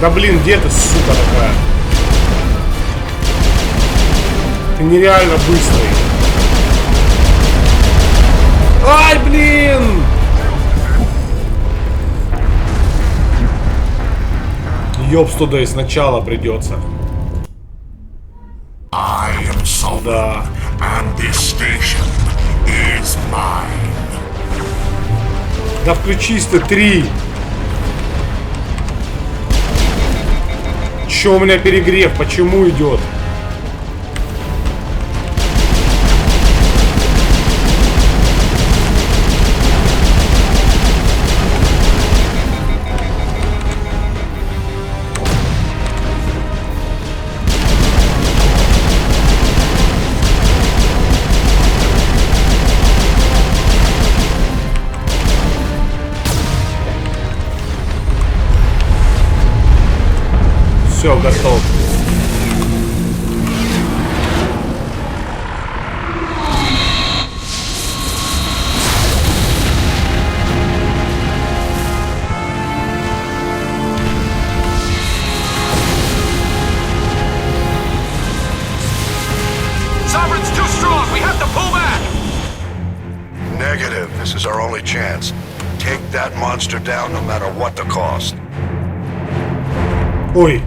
Да блин, где ты, сука такая? Ты нереально быстрый. Ай, блин! Ёбс, туда и сначала придется. Да. Да включись ты, 3. Чё у меня перегрев? Почему идет? Все, готов. Sovereign's too strong. We have to pull back. Negative. This is our only chance. Take that monster down no matter what the cost. Ой.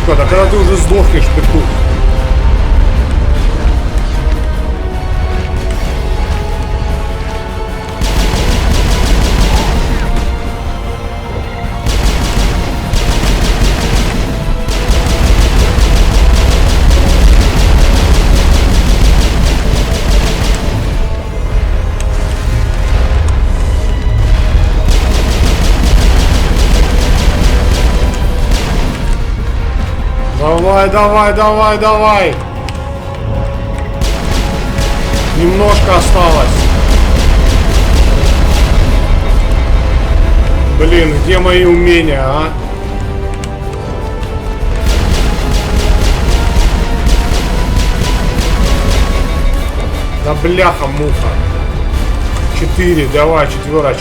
Да когда ты уже сдохнешь, петух. Давай, давай, давай, давай. Немножко осталось. Блин, где мои умения, а? Да бляха-муха. 4, давай, 4.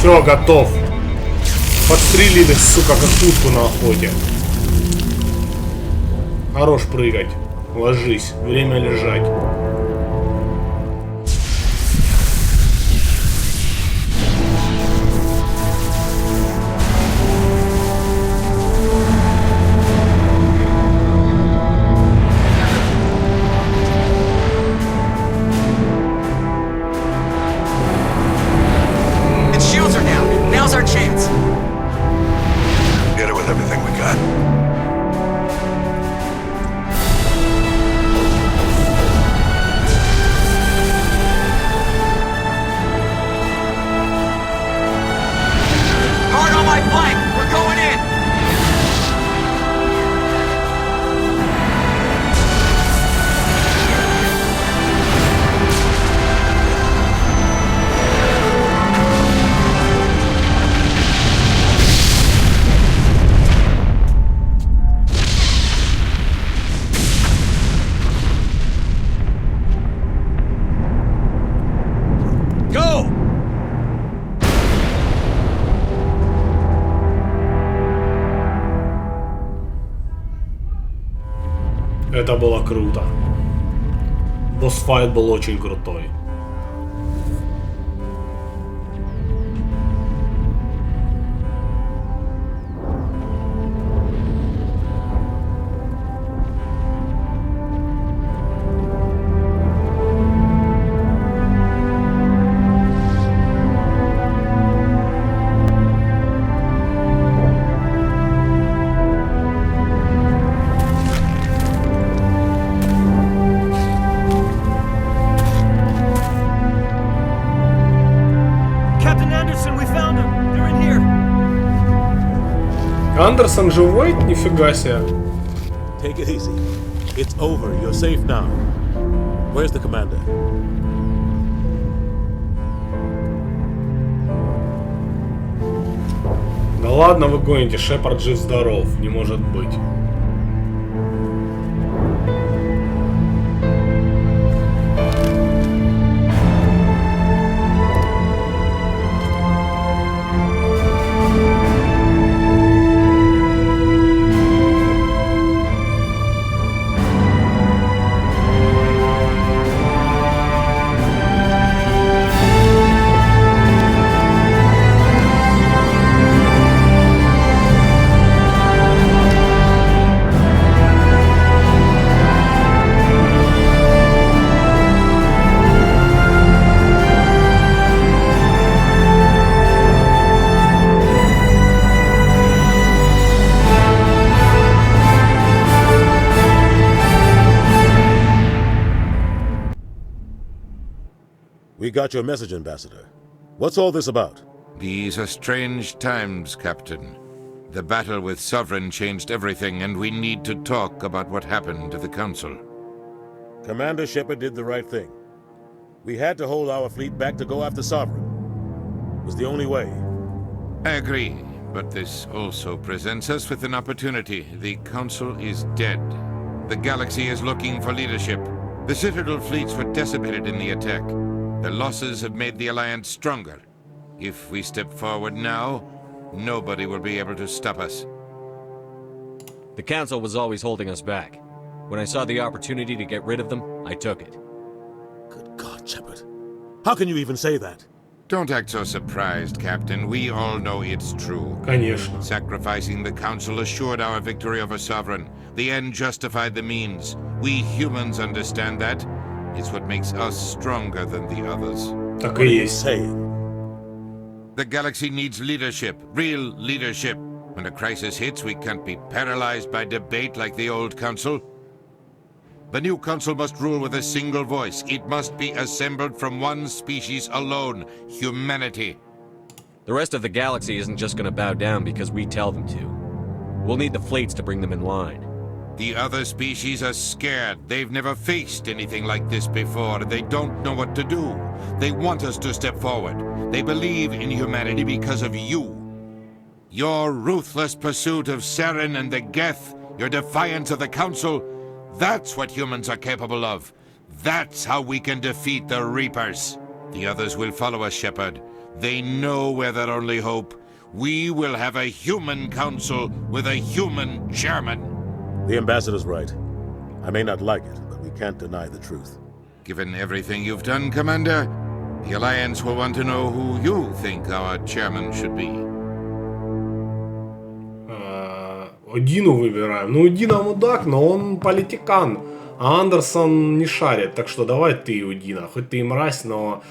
Все, готов. Подстрелили, сука, как утку на охоте. Хорош прыгать. Ложись. Время лежать. Это было круто. Босс-файт был очень крутой. Андерсон живой? Нифига себе. Take it easy. It's over. You're safe now. Where's the commander? Да ладно вы гоните, Шепард жив-здоров. Не может быть. We got your message, Ambassador. What's all this about? These are strange times, Captain. The battle with Sovereign changed everything, and we need to talk about what happened to the Council. Commander Shepard did the right thing. We had to hold our fleet back to go after Sovereign. It was the only way. I agree, but this also presents us with an opportunity. The Council is dead. The Galaxy is looking for leadership. The Citadel fleets were decimated in the attack. The losses have made the Alliance stronger. If we step forward now, nobody will be able to stop us. The Council was always holding us back. When I saw the opportunity to get rid of them, I took it. Good God, Shepard. How can you even say that? Don't act so surprised, Captain. We all know it's true. Конечно. Sacrificing the Council assured our victory over Sovereign. The end justified the means. We humans understand that. It's what makes us stronger than the others. Так и есть. The Galaxy needs leadership. Real leadership. When a crisis hits, we can't be paralyzed by debate like the old Council. The new Council must rule with a single voice. It must be assembled from one species alone, humanity. The rest of the Galaxy isn't just gonna bow down because we tell them to. We'll need the fleets to bring them in line. The other species are scared. They've never faced anything like this before. They don't know what to do. They want us to step forward. They believe in humanity because of you. Your ruthless pursuit of Saren and the Geth, your defiance of the Council, that's what humans are capable of. That's how we can defeat the Reapers. The others will follow us, Shepard. They know we're their only hope. We will have a human council with a human chairman. The ambassador's right. I may not like it, but we can't deny the truth. Given everything you've done, Commander, the Alliance will want to know who you think our chairman should be. Дину выбираем. Ну, Дина мудак, но он политикан. А Андерсон не шарит. Так что давай ты, Удина. Хоть ты и мразь, но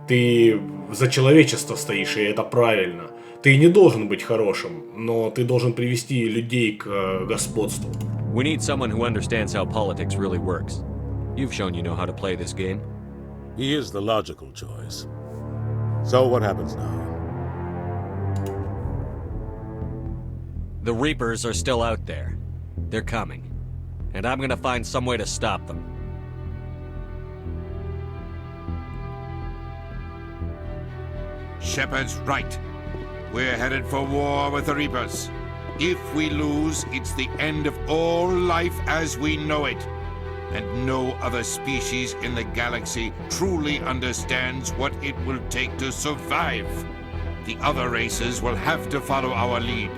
ты за человечество стоишь, и это правильно. Ты не должен быть хорошим, но ты должен привести людей к господству. We need someone who understands how politics really works. You've shown you know how to play this game. He is the logical choice. So what happens now? The Reapers are still out there. They're coming. And I'm gonna find some way to stop them. Shepard's right. We're headed for war with the Reapers. If we lose, it's the end of all life as we know it. And no other species in the galaxy truly understands what it will take to survive. The other races will have to follow our lead.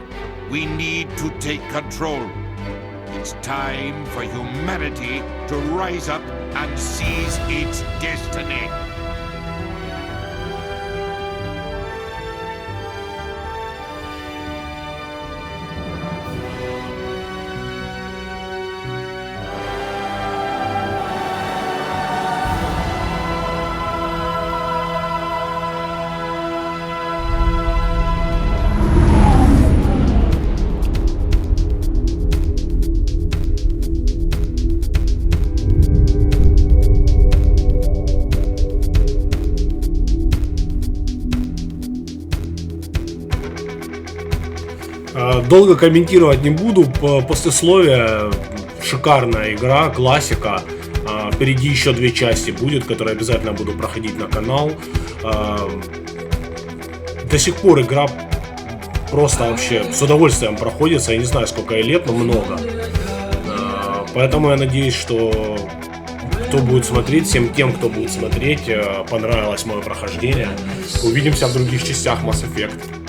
We need to take control. It's time for humanity to rise up and seize its destiny. Долго комментировать не буду. Послесловие. Шикарная игра, классика. Впереди еще 2 части будет, которые обязательно буду проходить на канал. До сих пор игра просто вообще с удовольствием проходится. Я не знаю, сколько ей лет, но много. Поэтому я надеюсь, что кто будет смотреть, всем тем, кто будет смотреть, понравилось мое прохождение. Увидимся в других частях Mass Effect.